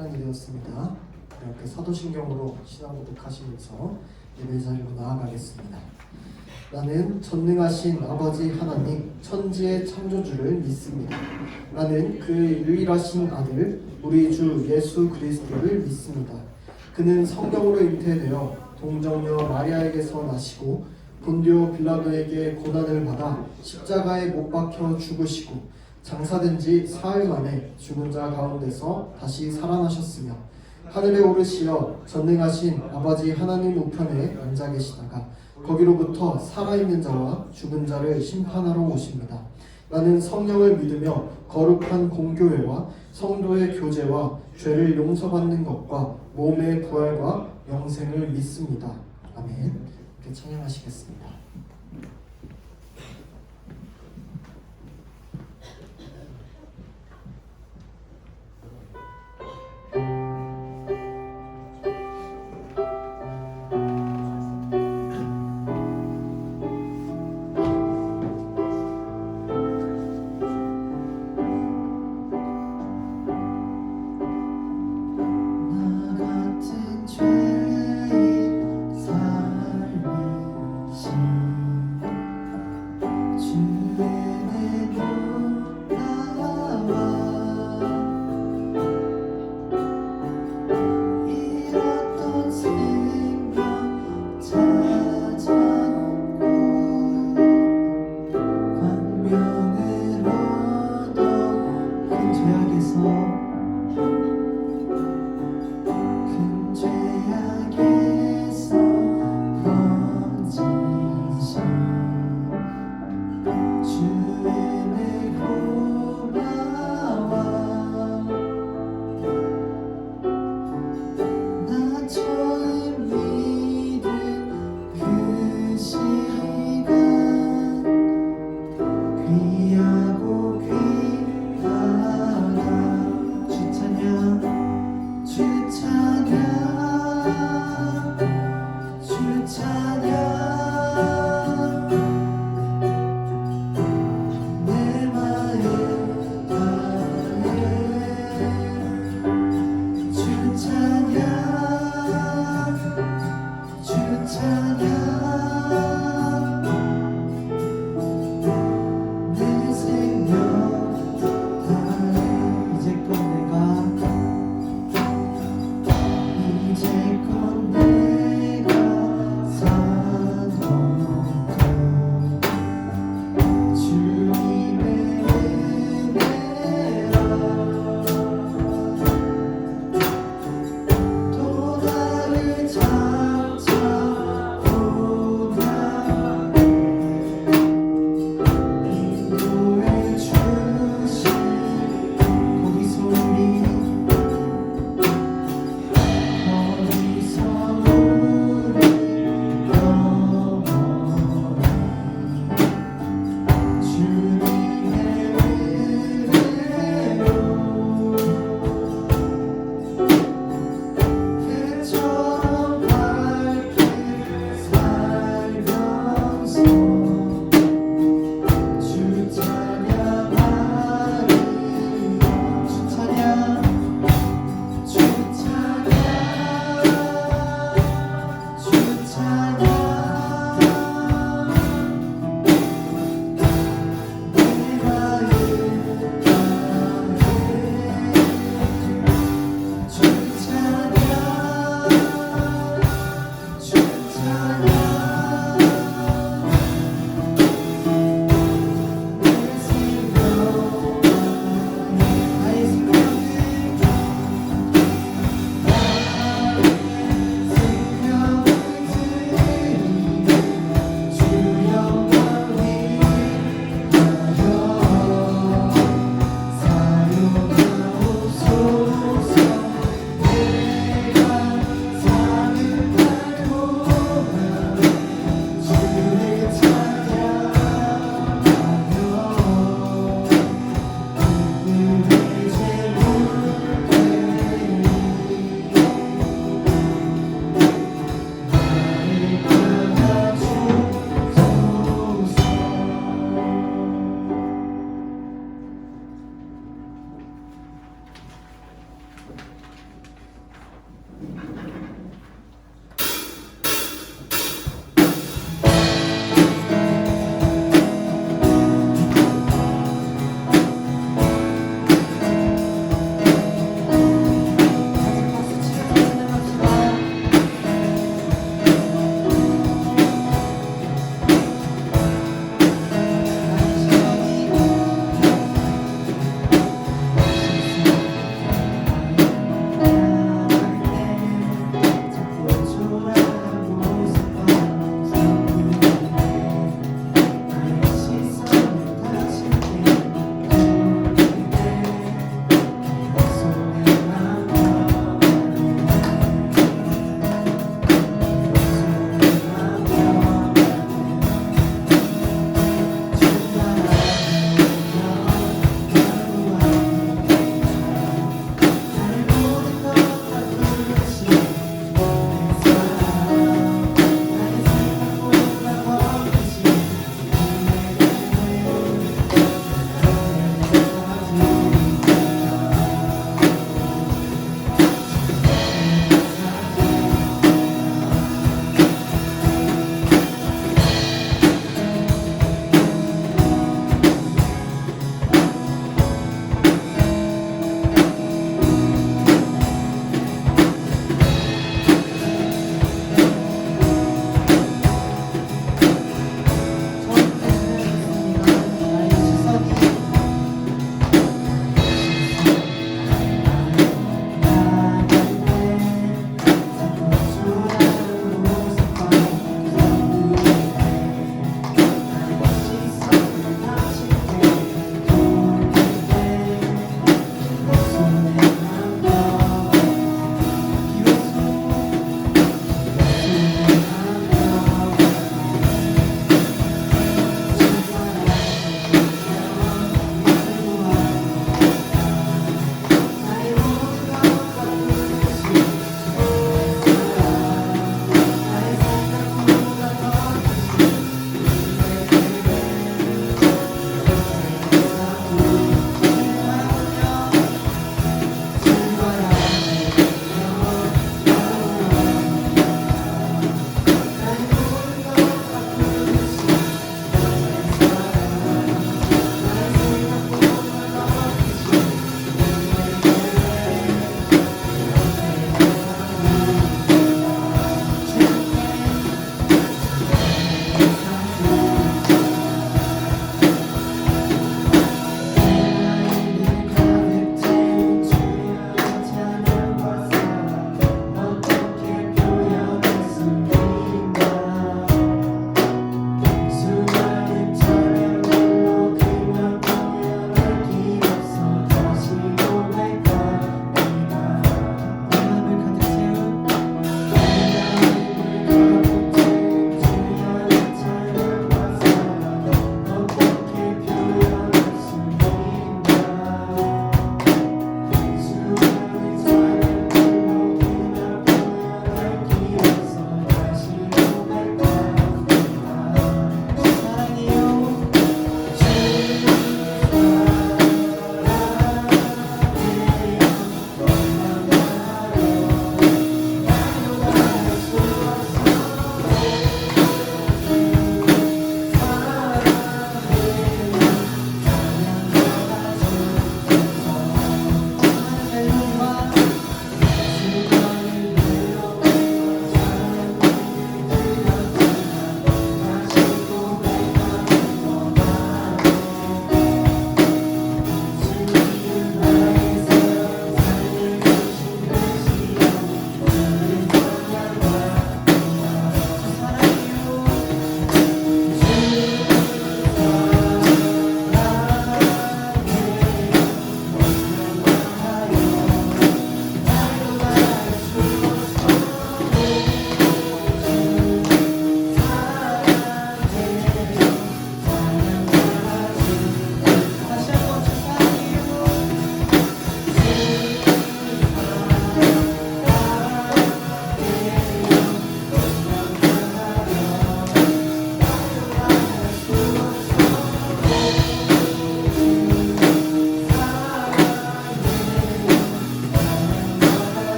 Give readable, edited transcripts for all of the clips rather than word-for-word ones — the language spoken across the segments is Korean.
시간이 되었습니다. 이렇게 사도신경으로 신앙 고백하시면서 예배 자리로 나아가겠습니다. 나는 전능하신 아버지 하나님 천지의 창조주를 믿습니다. 나는 그의 유일하신 아들 우리 주 예수 그리스도를 믿습니다. 그는 성령으로 잉태되어 동정녀 마리아에게서 나시고 본디오 빌라도에게 고난을 받아 십자가에 못 박혀 죽으시고 장사된 지 사흘 만에 죽은 자 가운데서 다시 살아나셨으며 하늘에 오르시어 전능하신 아버지 하나님 우편에 앉아 계시다가 거기로부터 살아있는 자와 죽은 자를 심판하러 오십니다. 나는 성령을 믿으며 거룩한 공교회와 성도의 교제와 죄를 용서받는 것과 몸의 부활과 영생을 믿습니다. 아멘. 이렇게 찬양하시겠습니다.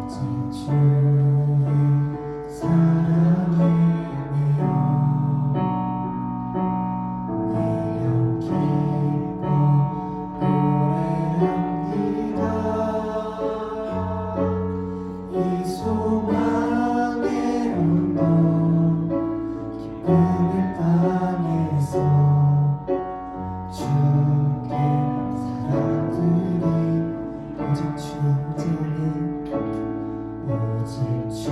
주의 사랑이며 위엄 기뻐 노래합니다. 이 소망의 언덕 기쁨의 땅에서 주께 사람들이 오직 주 인자는 오직 주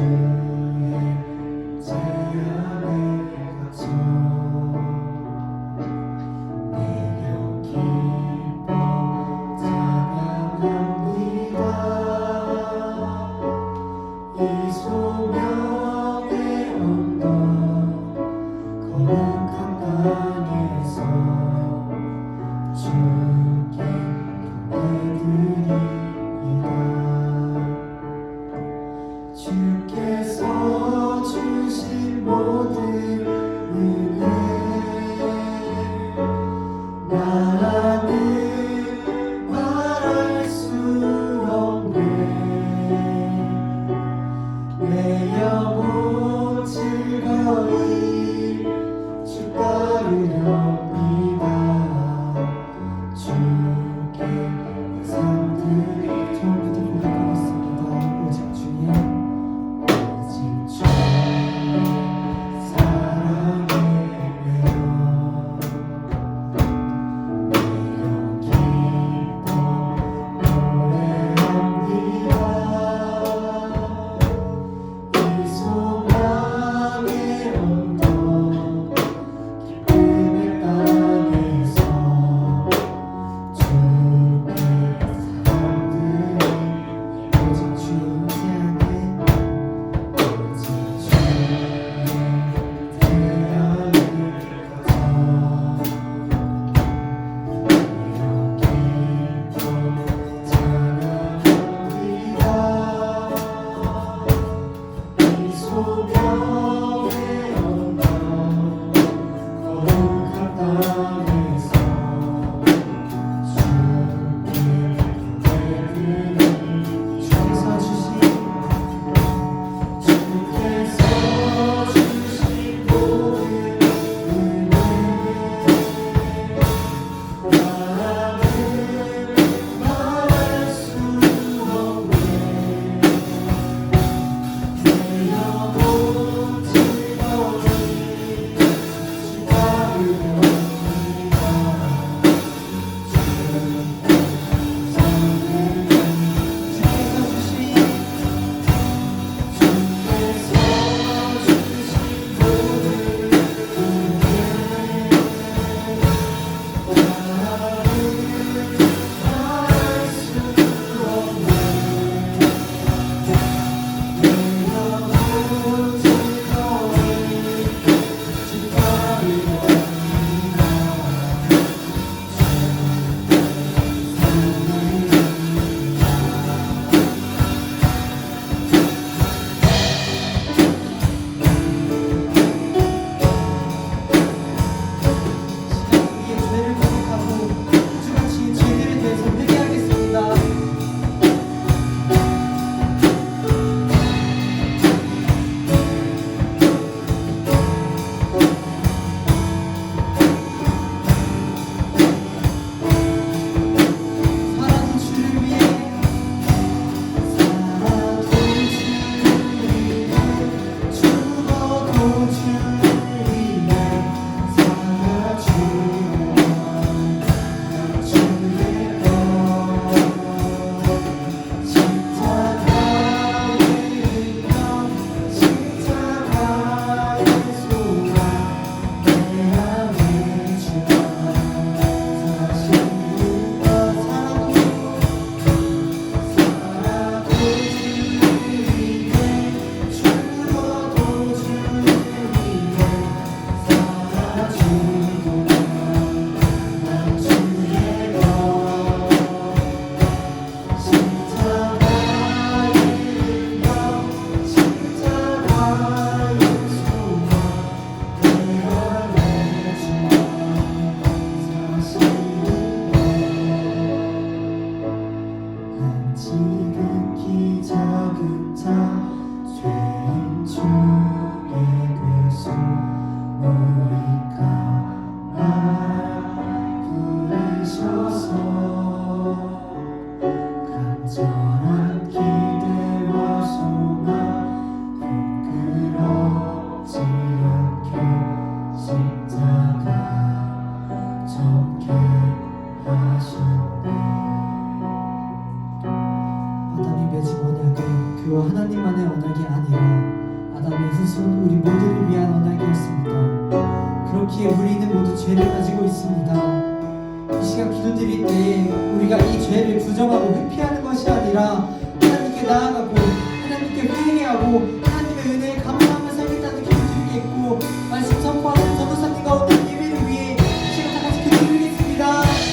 그와 하나님만의 언약이 아니라 아담의 후손 우리 모두를 위한 언약이었습니다. 그렇기에 우리는 모두 죄를 가지고 있습니다. 이 시간 기도드릴 때 우리가 이 죄를 부정하고 회피하는 것이 아니라 하나님께 나아가고 하나님께 회개하고 하나님의 은혜에 감사하며 살겠다는 기도드리겠고, 말씀 선포하는 전도사님과 오늘 예배를 위해 이 시간 다 같이 기도드리겠습니다.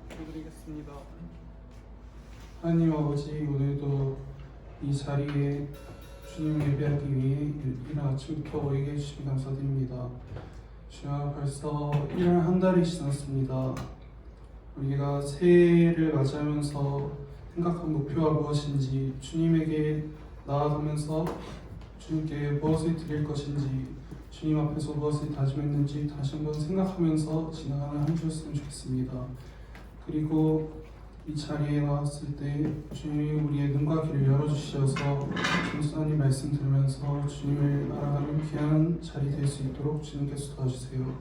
기도드리겠습니다. 하나님 아버지, 오늘도 이 자리에 주님 예배하기 위해 이른 아침부터 오게 해주시니 감사드립니다. 주여, 벌써 1월 한 달이 지났습니다. 우리가 새해를 맞이하면서 생각한 목표가 무엇인지, 주님에게 나아가면서 주님께 무엇을 드릴 것인지, 주님 앞에서 무엇을 다짐했는지 다시 한번 생각하면서 지나가는 한 주였으면 좋겠습니다. 그리고 이 자리에 나왔을 때 주님이 우리의 눈과 귀를 열어주셔서 전도사님 말씀 들으면서 주님을 알아가는 귀한 자리 될 수 있도록 주님께서 도와주세요.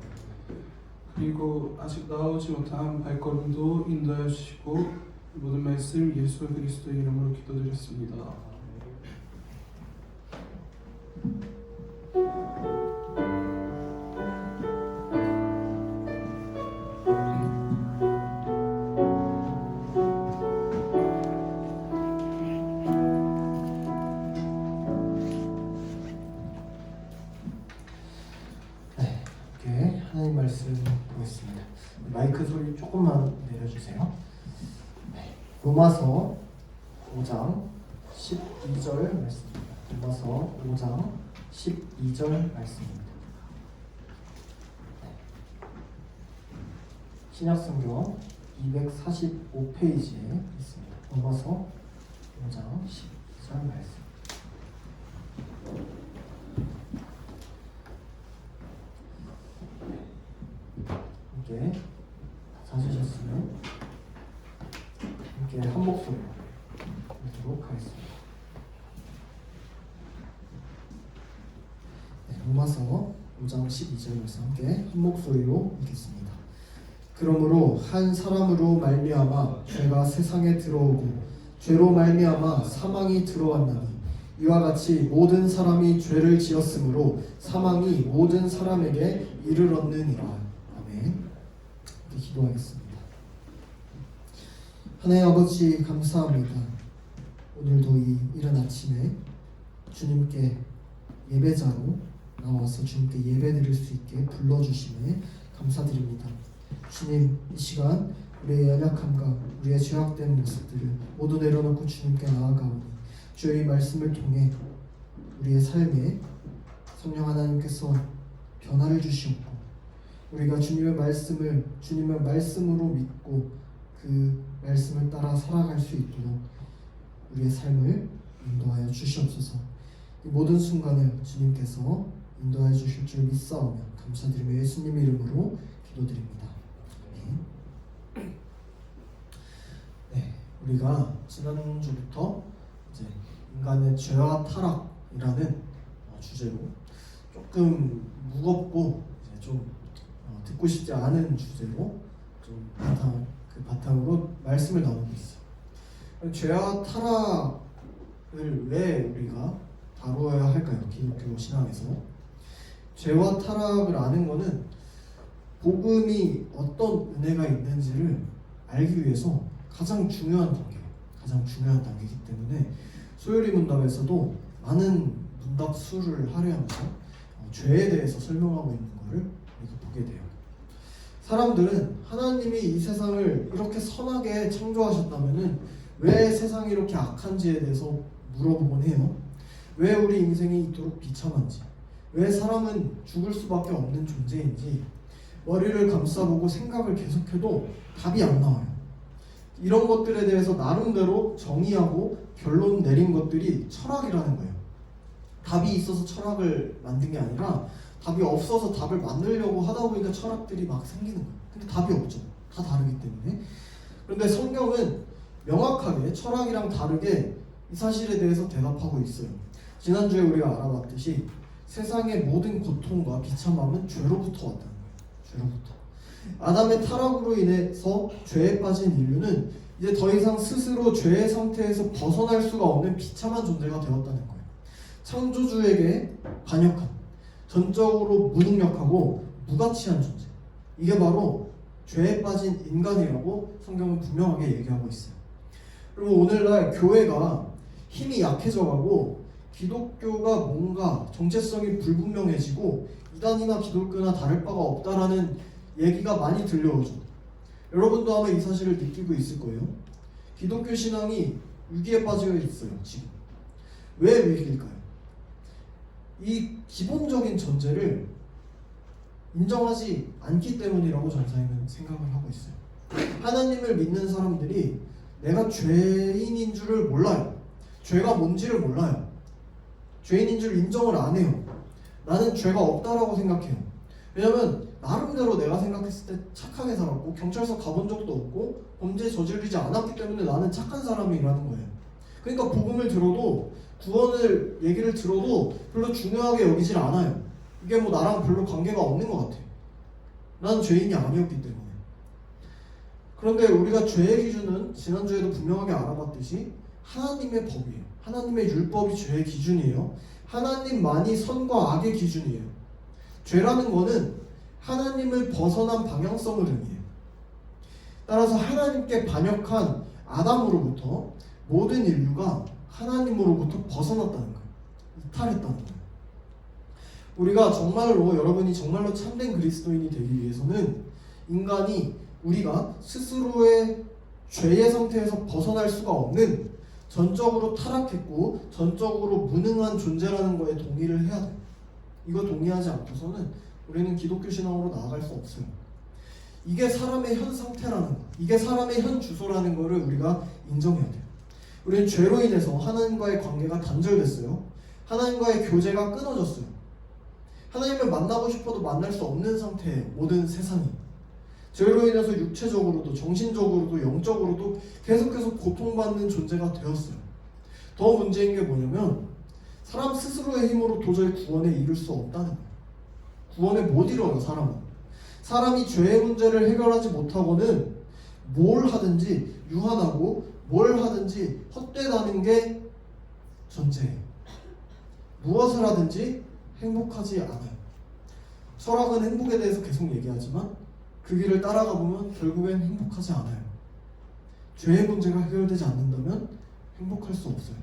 그리고 아직 나오지 못한 발걸음도 인도해 주시고, 모든 말씀 예수 그리스도의 이름으로 기도드렸습니다. 하나님 말씀 보겠습니다. 마이크 소리 조금만 내려주세요. 로마서 5장 12절 말씀입니다. 로마서 5장 12절 말씀입니다. 신약성경 245페이지에 있습니다. 로마서 5장 12절 말씀. 함께 찾으셨으면 함께 한 목소리로 읽도록 하겠습니다. 로마서 5장 12절 말씀 함께 한 목소리로 읽겠습니다. 그러므로 한 사람으로 말미암아 죄가 세상에 들어오고 죄로 말미암아 사망이 들어왔나니 이와 같이 모든 사람이 죄를 지었으므로 사망이 모든 사람에게 이르렀느니라. 아멘. 기도하겠습니다. 하나님 아버지, 감사합니다. 오늘도 이 이른 아침에 주님께 예배자로 나와서 주님께 예배드릴 수 있게 불러주심에 감사드립니다. 주님, 이 시간 우리의 연약함과 우리의 죄악된 모습들을 모두 내려놓고 주님께 나아가오니 주의 말씀을 통해 우리의 삶에 성령 하나님께서 변화를 주시옵고, 우리가 주님의 말씀으로 믿고 그 말씀을 따라 살아갈 수 있도록 우리의 삶을 인도하여 주시옵소서. 이 모든 순간을 주님께서 인도하여 주실 줄 믿사오며 감사드리며 예수님 이름으로 기도드립니다. 아멘. 네, 우리가 지난주부터 이제 인간의 죄와 타락이라는 주제로 조금 무겁고 이제 좀 듣고 싶지 않은 주제로 좀 바탕으로 말씀을 나누고 있어요. 죄와 타락을 왜 우리가 다루어야 할까요? 기독교 신앙에서 죄와 타락을 아는 것은 복음이 어떤 은혜가 있는지를 알기 위해서 가장 중요한 단계이기 때문에 소요리 문답에서도 많은 문답 수를 할애하면서 죄에 대해서 설명하고 있는 것을 우리가 보게 돼요. 사람들은 하나님이 이 세상을 이렇게 선하게 창조하셨다면은 왜 세상이 이렇게 악한지에 대해서 물어보곤 해요. 왜 우리 인생이 이토록 비참한지, 왜 사람은 죽을 수밖에 없는 존재인지 머리를 감싸보고 생각을 계속해도 답이 안 나와요. 이런 것들에 대해서 나름대로 정의하고 결론 내린 것들이 철학이라는 거예요. 답이 있어서 철학을 만든 게 아니라 답이 없어서 답을 만들려고 하다 보니까 철학들이 막 생기는 거예요. 근데 답이 없죠. 다 다르기 때문에. 그런데 성경은 명확하게 철학이랑 다르게 이 사실에 대해서 대답하고 있어요. 지난주에 우리가 알아봤듯이 세상의 모든 고통과 비참함은 죄로부터 왔다는 거예요. 죄로부터. 아담의 타락으로 인해서 죄에 빠진 인류는 이제 더 이상 스스로 죄의 상태에서 벗어날 수가 없는 비참한 존재가 되었다는 거예요. 창조주에게 반역한, 전적으로 무능력하고 무가치한 존재. 이게 바로 죄에 빠진 인간이라고 성경은 분명하게 얘기하고 있어요. 그리고 오늘날 교회가 힘이 약해져가고 기독교가 뭔가 정체성이 불분명해지고 이단이나 기독교나 다를 바가 없다라는 얘기가 많이 들려오죠. 여러분도 아마 이 사실을 느끼고 있을 거예요. 기독교 신앙이 위기에 빠져 있어요. 지금 왜 위기일까요? 이 기본적인 전제를 인정하지 않기 때문이라고 전사님은 생각을 하고 있어요. 하나님을 믿는 사람들이 내가 죄인인 줄을 몰라요. 죄가 뭔지를 몰라요. 죄인인 줄 인정을 안 해요. 나는 죄가 없다라고 생각해요. 왜냐면 나름대로 내가 생각했을 때 착하게 살았고 경찰서 가본 적도 없고 범죄 저지르지 않았기 때문에 나는 착한 사람이라는 거예요. 그러니까 복음을 들어도 구원을 얘기를 들어도 별로 중요하게 여기질 않아요. 이게 뭐 나랑 별로 관계가 없는 것 같아요. 난 죄인이 아니었기 때문에. 그런데 우리가 죄의 기준은 지난주에도 분명하게 알아봤듯이 하나님의 법이에요. 하나님의 율법이 죄의 기준이에요. 하나님만이 선과 악의 기준이에요. 죄라는 거는 하나님을 벗어난 방향성을 의미해요. 따라서 하나님께 반역한 아담으로부터 모든 인류가 하나님으로부터 벗어났다는 거예요. 이탈했다는 거예요. 우리가 정말로 여러분이 정말로 참된 그리스도인이 되기 위해서는 인간이 우리가 스스로의 죄의 상태에서 벗어날 수가 없는 전적으로 타락했고 전적으로 무능한 존재라는 거에 동의를 해야 돼요. 이거 동의하지 않고서는 우리는 기독교 신앙으로 나아갈 수 없어요. 이게 사람의 현 상태라는 거, 이게 사람의 현 주소라는 거를 우리가 인정해야 돼요. 우리는 죄로 인해서 하나님과의 관계가 단절됐어요. 하나님과의 교제가 끊어졌어요. 하나님을 만나고 싶어도 만날 수 없는 상태예요. 모든 세상이. 죄로 인해서 육체적으로도 정신적으로도 영적으로도 계속해서 고통받는 존재가 되었어요. 더 문제인 게 뭐냐면 사람 스스로의 힘으로 도저히 구원에 이룰 수 없다는 거예요. 구원에 못 이뤄요. 사람이 죄의 문제를 해결하지 못하고는 뭘 하든지 유한하고 뭘 하든지 헛되다는 게 전제예요. 무엇을 하든지 행복하지 않아요. 철학은 행복에 대해서 계속 얘기하지만 그 길을 따라가 보면 결국엔 행복하지 않아요. 죄의 문제가 해결되지 않는다면 행복할 수 없어요.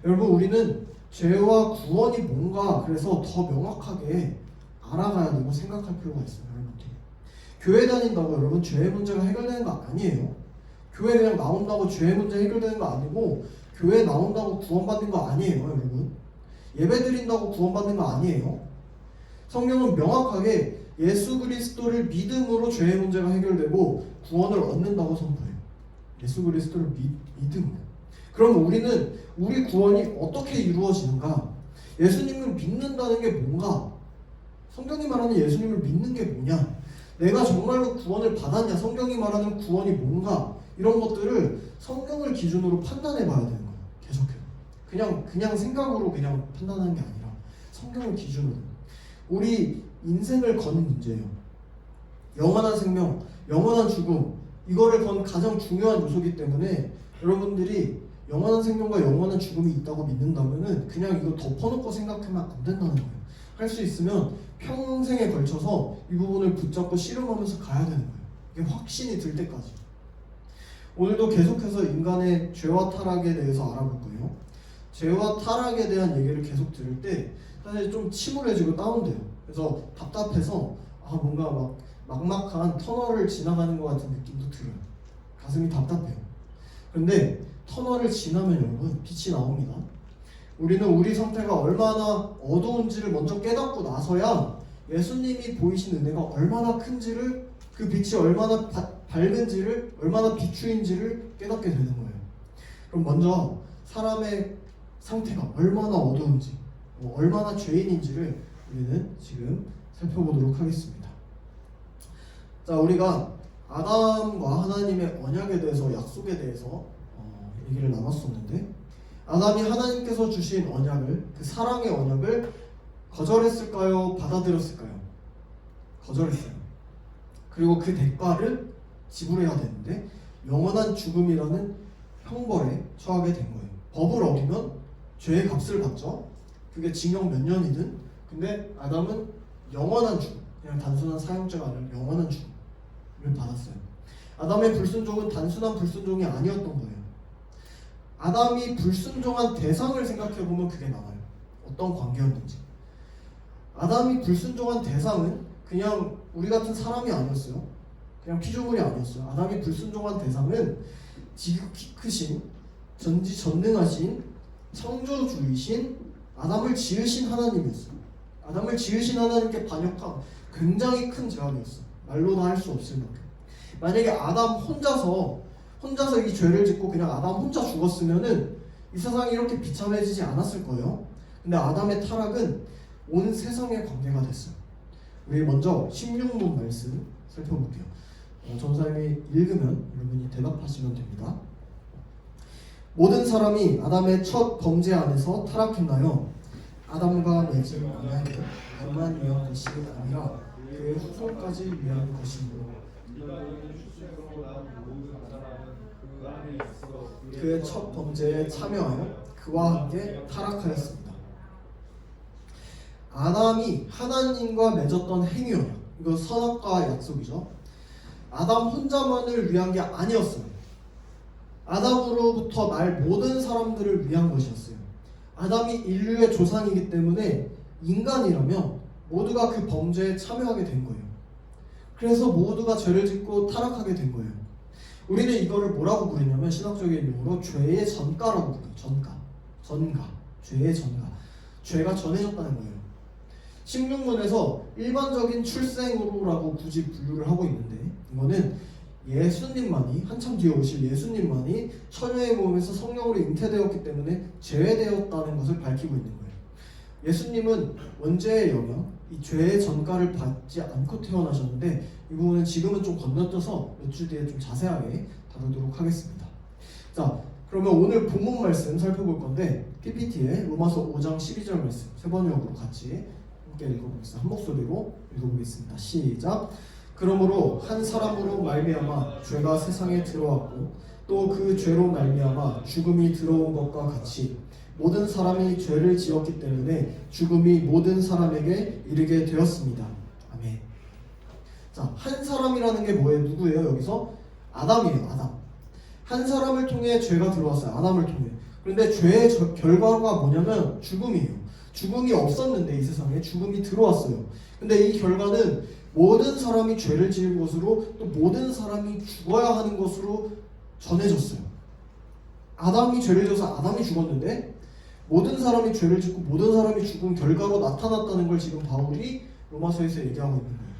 여러분, 우리는 죄와 구원이 뭔가 그래서 더 명확하게 알아가야 되고 생각할 필요가 있어요. 여러분들 교회 다닌다고 여러분 죄의 문제가 해결되는 거 아니에요. 교회 그냥 나온다고 죄의 문제 해결되는 거 아니고 교회 나온다고 구원받는 거 아니에요. 여러분 예배 드린다고 구원받는 거 아니에요. 성경은 명확하게 예수 그리스도를 믿음으로 죄의 문제가 해결되고 구원을 얻는다고 선포해요. 예수 그리스도를 믿음으로. 그럼 우리는 우리 구원이 어떻게 이루어지는가? 예수님을 믿는다는 게 뭔가? 성경이 말하는 예수님을 믿는 게 뭐냐? 내가 정말로 구원을 받았냐? 성경이 말하는 구원이 뭔가? 이런 것들을 성경을 기준으로 판단해 봐야 되는 거예요. 계속해서. 그냥 생각으로 그냥 판단하는 게 아니라 성경을 기준으로. 우리 인생을 건 문제예요. 영원한 생명, 영원한 죽음, 이거를 건 가장 중요한 요소이기 때문에 여러분들이 영원한 생명과 영원한 죽음이 있다고 믿는다면은 그냥 이거 덮어놓고 생각하면 안 된다는 거예요. 할 수 있으면 평생에 걸쳐서 이 부분을 붙잡고 씨름하면서 가야 되는 거예요. 이게 확신이 들 때까지. 오늘도 계속해서 인간의 죄와 타락에 대해서 알아볼 거예요. 죄와 타락에 대한 얘기를 계속 들을 때 사실 좀 침울해지고 다운돼요. 그래서 답답해서 뭔가 막 막막한 터널을 지나가는 것 같은 느낌도 들어요. 가슴이 답답해요. 그런데 터널을 지나면 여러분 빛이 나옵니다. 우리는 우리 상태가 얼마나 어두운지를 먼저 깨닫고 나서야 예수님이 보이신 은혜가 얼마나 큰지를, 그 빛이 얼마나 밝은지를, 얼마나 비추인지를 깨닫게 되는 거예요. 그럼 먼저 사람의 상태가 얼마나 어두운지, 얼마나 죄인인지를 우리는 지금 살펴보도록 하겠습니다. 자, 우리가 아담과 하나님의 언약에 대해서, 약속에 대해서 얘기를 나눴었는데, 아담이 하나님께서 주신 언약을, 그 사랑의 언약을 거절했을까요? 받아들였을까요? 거절했어요. 그리고 그 대가를 지불해야 되는데 영원한 죽음이라는 형벌에 처하게 된 거예요. 법을 어기면 죄의 값을 받죠. 그게 징역 몇 년이든. 근데 아담은 영원한 죽음, 그냥 단순한 사형죄가 아니라 영원한 죽음을 받았어요. 아담의 불순종은 단순한 불순종이 아니었던 거예요. 아담이 불순종한 대상을 생각해보면 그게 나와요. 어떤 관계였는지. 아담이 불순종한 대상은 그냥 우리 같은 사람이 아니었어요. 그냥 피조물이 아니었어요. 아담이 불순종한 대상은 지극히 크신, 전지전능하신, 창조주이신 아담을 지으신 하나님이었어요. 아담을 지으신 하나님께 반역한 굉장히 큰 재앙이었어요. 말로 다 할 수 없을 만큼. 만약에 아담 혼자서 이 죄를 짓고 그냥 아담 혼자 죽었으면은 이 세상이 이렇게 비참해지지 않았을 거예요. 근데 아담의 타락은 온 세상에 관계가 됐어요. 우리 먼저 16문 말씀 살펴볼게요. 전사님이 읽으면 여러분이 대답하시면 됩니다. 모든 사람이 아담의 첫 범죄 안에서 타락했나요? 아담과 맺은 언약이 그만 위한 것이 아니라 그의 후손까지 위한 것이므로 그의 첫 범죄에 참여하여 그와 함께 타락하였습니다. 아담이 하나님과 맺었던 행위언약, 이거 선악과의 약속이죠. 아담 혼자만을 위한 게 아니었어요. 아담으로부터 날 모든 사람들을 위한 것이었어요. 아담이 인류의 조상이기 때문에 인간이라면 모두가 그 범죄에 참여하게 된 거예요. 그래서 모두가 죄를 짓고 타락하게 된 거예요. 우리는 이거를 뭐라고 부르냐면 신학적인 용어로 죄의 전가라고 부르요. 전가. 죄의 전가. 죄가 전해졌다는 거예요. 16문에서 일반적인 출생으로라고 굳이 분류를 하고 있는데, 이거는 예수님만이, 한참 뒤에 오실 예수님만이 처녀의 몸에서 성령으로 잉태되었기 때문에 제외되었다는 것을 밝히고 있는 거예요. 예수님은 원죄의 영향, 이 죄의 전가를 받지 않고 태어나셨는데, 이 부분은 지금은 좀 건너뛰어서 몇 주 뒤에 좀 자세하게 다루도록 하겠습니다. 자, 그러면 오늘 본문 말씀 살펴볼 건데, PPT에 로마서 5장 12절 말씀 세 번역으로 같이 함께 읽어보겠습니다. 한 목소리로 읽어보겠습니다. 시작. 그러므로 한 사람으로 말미암아 죄가 세상에 들어왔고 또 그 죄로 말미암아 죽음이 들어온 것과 같이 모든 사람이 죄를 지었기 때문에 죽음이 모든 사람에게 이르게 되었습니다. 아멘. 자, 한 사람이라는 게 뭐예요? 누구예요? 여기서 아담이에요. 아담. 한 사람을 통해 죄가 들어왔어요. 아담을 통해. 그런데 죄의 결과가 뭐냐면 죽음이에요. 죽음이 없었는데 이 세상에 죽음이 들어왔어요. 근데 이 결과는 모든 사람이 죄를 지은 것으로 또 모든 사람이 죽어야 하는 것으로 전해졌어요. 아담이 죄를 져서 아담이 죽었는데 모든 사람이 죄를 짓고 모든 사람이 죽은 결과로 나타났다는 걸 지금 바울이 로마서에서 얘기하고 있는 거예요.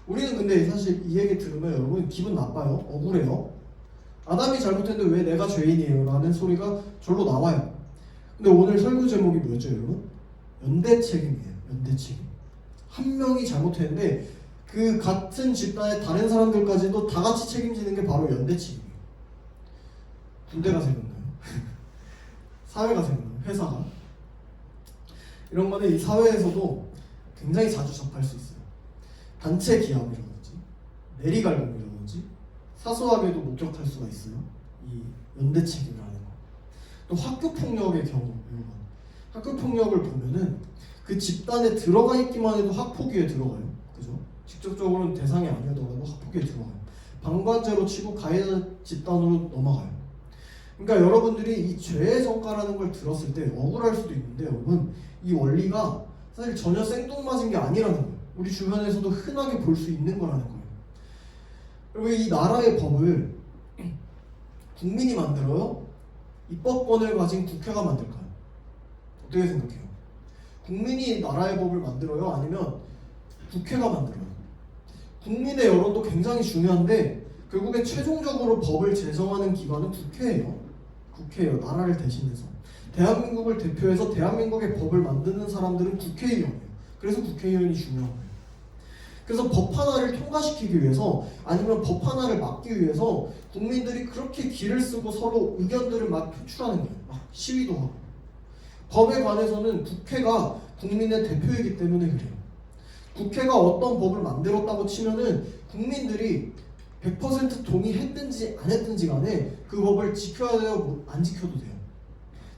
우리는 근데 사실 이 얘기 들으면 여러분 기분 나빠요. 억울해요. 아담이 잘못했는데 왜 내가 죄인이에요? 라는 소리가 절로 나와요. 근데 오늘 설교 제목이 뭐였죠, 여러분? 연대 책임이에요. 연대 책임. 한 명이 잘못했는데 그 같은 집단의 다른 사람들까지도 다 같이 책임지는 게 바로 연대 책임이에요. 군대가 생겼나요? 사회가 생겼나요? 회사가? 이런 거는 이 사회에서도 굉장히 자주 접할 수 있어요. 단체 기합이라든지 내리갈굼이라든지 사소하게도 목격할 수가 있어요. 이 연대 책임이라는 거. 또 학교 폭력의 경우, 학교 폭력을 보면은 그 집단에 들어가 있기만 해도 학폭위에 들어가요. 그죠? 직접적으로는 대상이 아니더라도 학폭위에 들어가요. 방관죄로 치고 가해자 집단으로 넘어가요. 그러니까 여러분들이 이 죄의 성과라는 걸 들었을 때 억울할 수도 있는데 여러분 이 원리가 사실 전혀 생뚱맞은 게 아니라는 거예요. 우리 주변에서도 흔하게 볼 수 있는 거라는 거예요. 그리고 이 나라의 법을 국민이 만들어요? 입법권을 가진 국회가 만들까요? 어떻게 생각해요? 국민이 나라의 법을 만들어요? 아니면 국회가 만들어요? 국민의 여론도 굉장히 중요한데 결국에 최종적으로 법을 제정하는 기관은 국회예요. 국회예요. 나라를 대신해서. 대한민국을 대표해서 대한민국의 법을 만드는 사람들은 국회의원이에요. 그래서 국회의원이 중요한 거예요. 그래서 법 하나를 통과시키기 위해서 아니면 법 하나를 막기 위해서 국민들이 그렇게 기를 쓰고 서로 의견들을 막 표출하는 거예요. 막 시위도 하고. 법에 관해서는 국회가 국민의 대표이기 때문에 그래요. 국회가 어떤 법을 만들었다고 치면은 국민들이 100% 동의했든지 안 했든지 간에 그 법을 지켜야 돼요? 안 지켜도 돼요?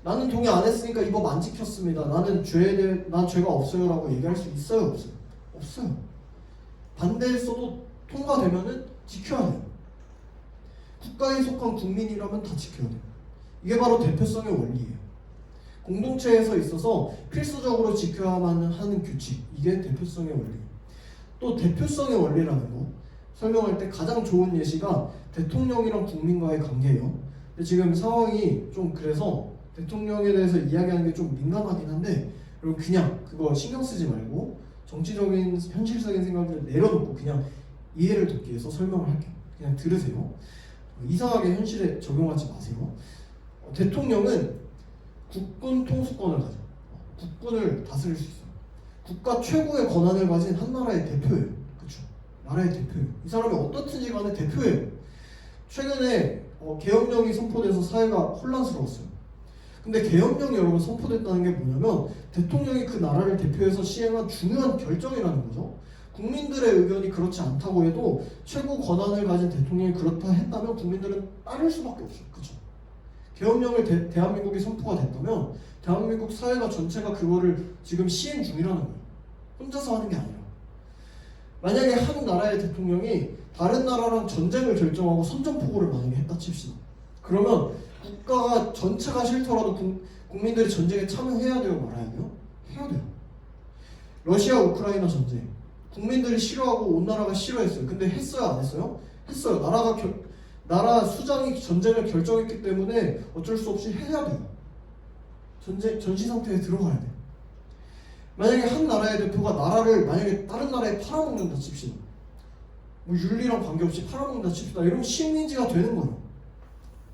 나는 동의 안 했으니까 이 법 안 지켰습니다. 난 죄가 없어요 라고 얘기할 수 있어요? 없어요? 없어요. 반대했어도 통과되면은 지켜야 돼요. 국가에 속한 국민이라면 다 지켜야 돼요. 이게 바로 대표성의 원리예요. 공동체에서 있어서 필수적으로 지켜야만 하는 규칙, 이게 대표성의 원리예요. 또 대표성의 원리라는 거 설명할 때 가장 좋은 예시가 대통령이랑 국민과의 관계예요. 근데 지금 상황이 좀 그래서 대통령에 대해서 이야기하는 게 좀 민감하긴 한데 여러분 그냥 그거 신경 쓰지 말고 정치적인 현실적인 생각을 내려놓고 그냥 이해를 돕기 위해서 설명을 할게요. 그냥 들으세요. 이상하게 현실에 적용하지 마세요. 대통령은 국군 통수권을 가져. 국군을 다스릴 수 있어요. 국가 최고의 권한을 가진 한 나라의 대표예요. 그렇죠? 나라의 대표예요. 이 사람이 어떻든지 간에 대표예요. 최근에 계엄령이 선포돼서 사회가 혼란스러웠어요. 근데 계엄령이 여러분 선포됐다는 게 뭐냐면 대통령이 그 나라를 대표해서 시행한 중요한 결정이라는 거죠. 국민들의 의견이 그렇지 않다고 해도 최고 권한을 가진 대통령이 그렇다 했다면 국민들은 따를 수밖에 없어요. 그렇죠? 계엄령을 대한민국이 선포가 됐다면 대한민국 사회가 전체가 그거를 지금 시행 중이라는 거예요. 혼자서 하는 게 아니라. 만약에 한 나라의 대통령이 다른 나라랑 전쟁을 결정하고 선전포고를 만약에 했다 칩시다. 그러면 국가가 전체가 싫더라도 국민들이 전쟁에 참여해야 돼요? 말아야 돼요? 해야 돼요. 러시아 우크라이나 전쟁 국민들이 싫어하고 온 나라가 싫어했어요. 근데 했어요? 안 했어요? 했어요. 나라 수장이 전쟁을 결정했기 때문에 어쩔 수 없이 해야 돼요. 전시 상태에 들어가야 돼요. 만약에 한 나라의 대표가 나라를 만약에 다른 나라에 팔아먹는다 칩시다. 뭐 윤리랑 관계없이 팔아먹는다 칩시다. 이러면 식민지가 되는 거예요.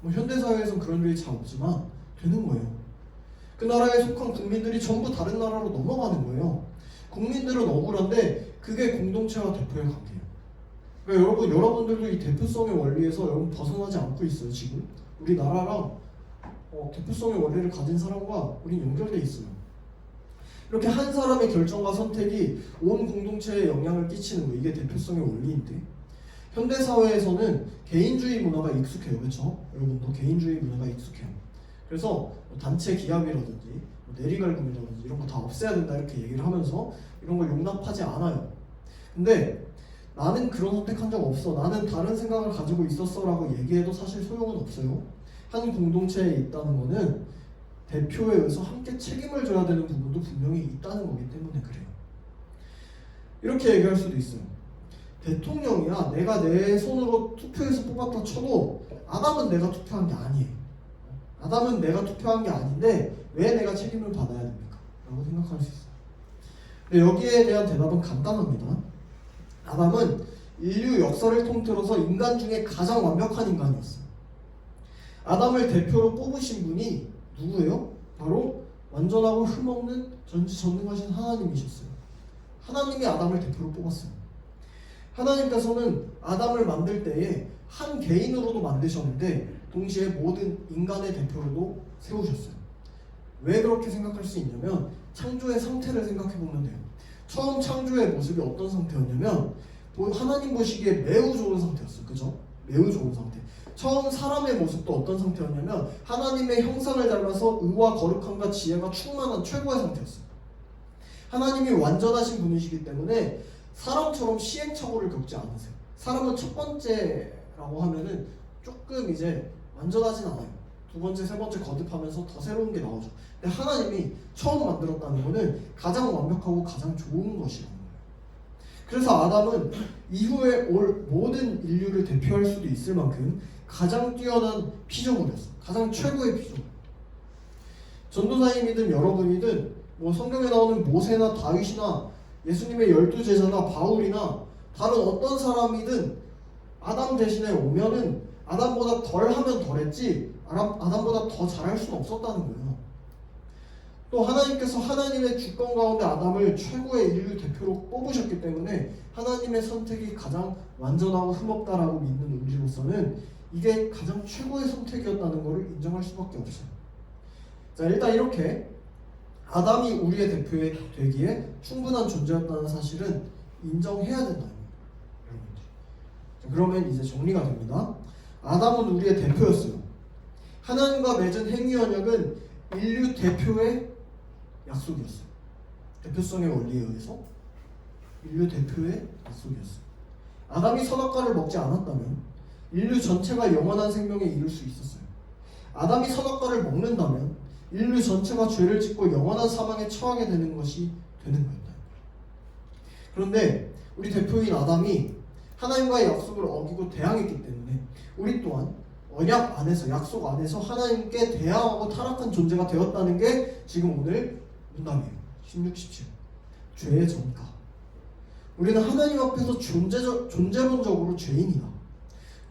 뭐 현대사회에서는 그런 일이 잘 없지만 되는 거예요. 그 나라에 속한 국민들이 전부 다른 나라로 넘어가는 거예요. 국민들은 억울한데 그게 공동체와 대표의 관계예요. 그러니까 여러분들도 이 대표성의 원리에서 여러분 벗어나지 않고 있어요. 지금 우리 나라랑 대표성의 원리를 가진 사람과 우린 연결돼 있어요. 이렇게 한 사람의 결정과 선택이 온 공동체에 영향을 끼치는 거, 이게 대표성의 원리인데 현대 사회에서는 개인주의 문화가 익숙해요. 그렇죠? 여러분도 개인주의 문화가 익숙해요. 그래서 단체 기합이라든지 내리갈굼이라든지 이런 거 다 없애야 된다 이렇게 얘기를 하면서 이런 걸 용납하지 않아요. 근데 나는 그런 선택한 적 없어, 나는 다른 생각을 가지고 있었어 라고 얘기해도 사실 소용은 없어요. 한 공동체에 있다는 거는 대표에 의해서 함께 책임을 져야 되는 부분도 분명히 있다는 거기 때문에 그래요. 이렇게 얘기할 수도 있어요. 대통령이야 내가 내 손으로 투표해서 뽑았다 쳐도 아담은 내가 투표한 게 아니에요. 아담은 내가 투표한 게 아닌데 왜 내가 책임을 받아야 됩니까? 라고 생각할 수 있어요. 근데 여기에 대한 대답은 간단합니다. 아담은 인류 역사를 통틀어서 인간 중에 가장 완벽한 인간이었어요. 아담을 대표로 뽑으신 분이 누구예요? 바로 완전하고 흠없는 전지전능하신 하나님이셨어요. 하나님이 아담을 대표로 뽑았어요. 하나님께서는 아담을 만들 때에 한 개인으로도 만드셨는데 동시에 모든 인간의 대표로도 세우셨어요. 왜 그렇게 생각할 수 있냐면 창조의 상태를 생각해 보면 돼요. 처음 창조의 모습이 어떤 상태였냐면 하나님 보시기에 매우 좋은 상태였어요. 그죠? 매우 좋은 상태. 처음 사람의 모습도 어떤 상태였냐면 하나님의 형상을 닮아서 의와 거룩함과 지혜가 충만한 최고의 상태였어요. 하나님이 완전하신 분이시기 때문에 사람처럼 시행착오를 겪지 않으세요. 사람은 첫 번째라고 하면은 조금 이제 완전하진 않아요. 두 번째, 세 번째 거듭하면서 더 새로운 게 나오죠. 근데 하나님이 처음 만들었다는 거는 가장 완벽하고 가장 좋은 것이라는 거예요. 그래서 아담은 이후에 올 모든 인류를 대표할 수도 있을 만큼 가장 뛰어난 피조물이었어. 가장 최고의 피조물. 전도사님이든 여러분이든 뭐 성경에 나오는 모세나 다윗이나 예수님의 12제자나 바울이나 다른 어떤 사람이든 아담 대신에 오면은 아담보다 덜 하면 덜했지 아담보다 더 잘할 수는 없었다는 거예요. 또 하나님께서 하나님의 주권 가운데 아담을 최고의 인류 대표로 뽑으셨기 때문에 하나님의 선택이 가장 완전하고 흠없다라고 믿는 우리로서는 이게 가장 최고의 선택이었다는 것을 인정할 수밖에 없어요. 자, 일단 이렇게 아담이 우리의 대표에 되기에 충분한 존재였다는 사실은 인정해야 된다는 거예요. 자, 그러면 이제 정리가 됩니다. 아담은 우리의 대표였어요. 하나님과 맺은 행위 언약은 인류 대표의 약속이었어요. 대표성의 원리에 의해서 인류 대표의 약속이었어요. 아담이 선악과를 먹지 않았다면 인류 전체가 영원한 생명에 이를 수 있었어요. 아담이 선악과를 먹는다면 인류 전체가 죄를 짓고 영원한 사망에 처하게 되는 것이 되는 거였다. 그런데 우리 대표인 아담이 하나님과의 약속을 어기고 대항했기 때문에 우리 또한 언약 안에서, 약속 안에서 하나님께 대항하고 타락한 존재가 되었다는 게 지금 오늘 문답이에요. 16, 17 죄의 전가. 우리는 하나님 앞에서 존재론적으로 죄인이다.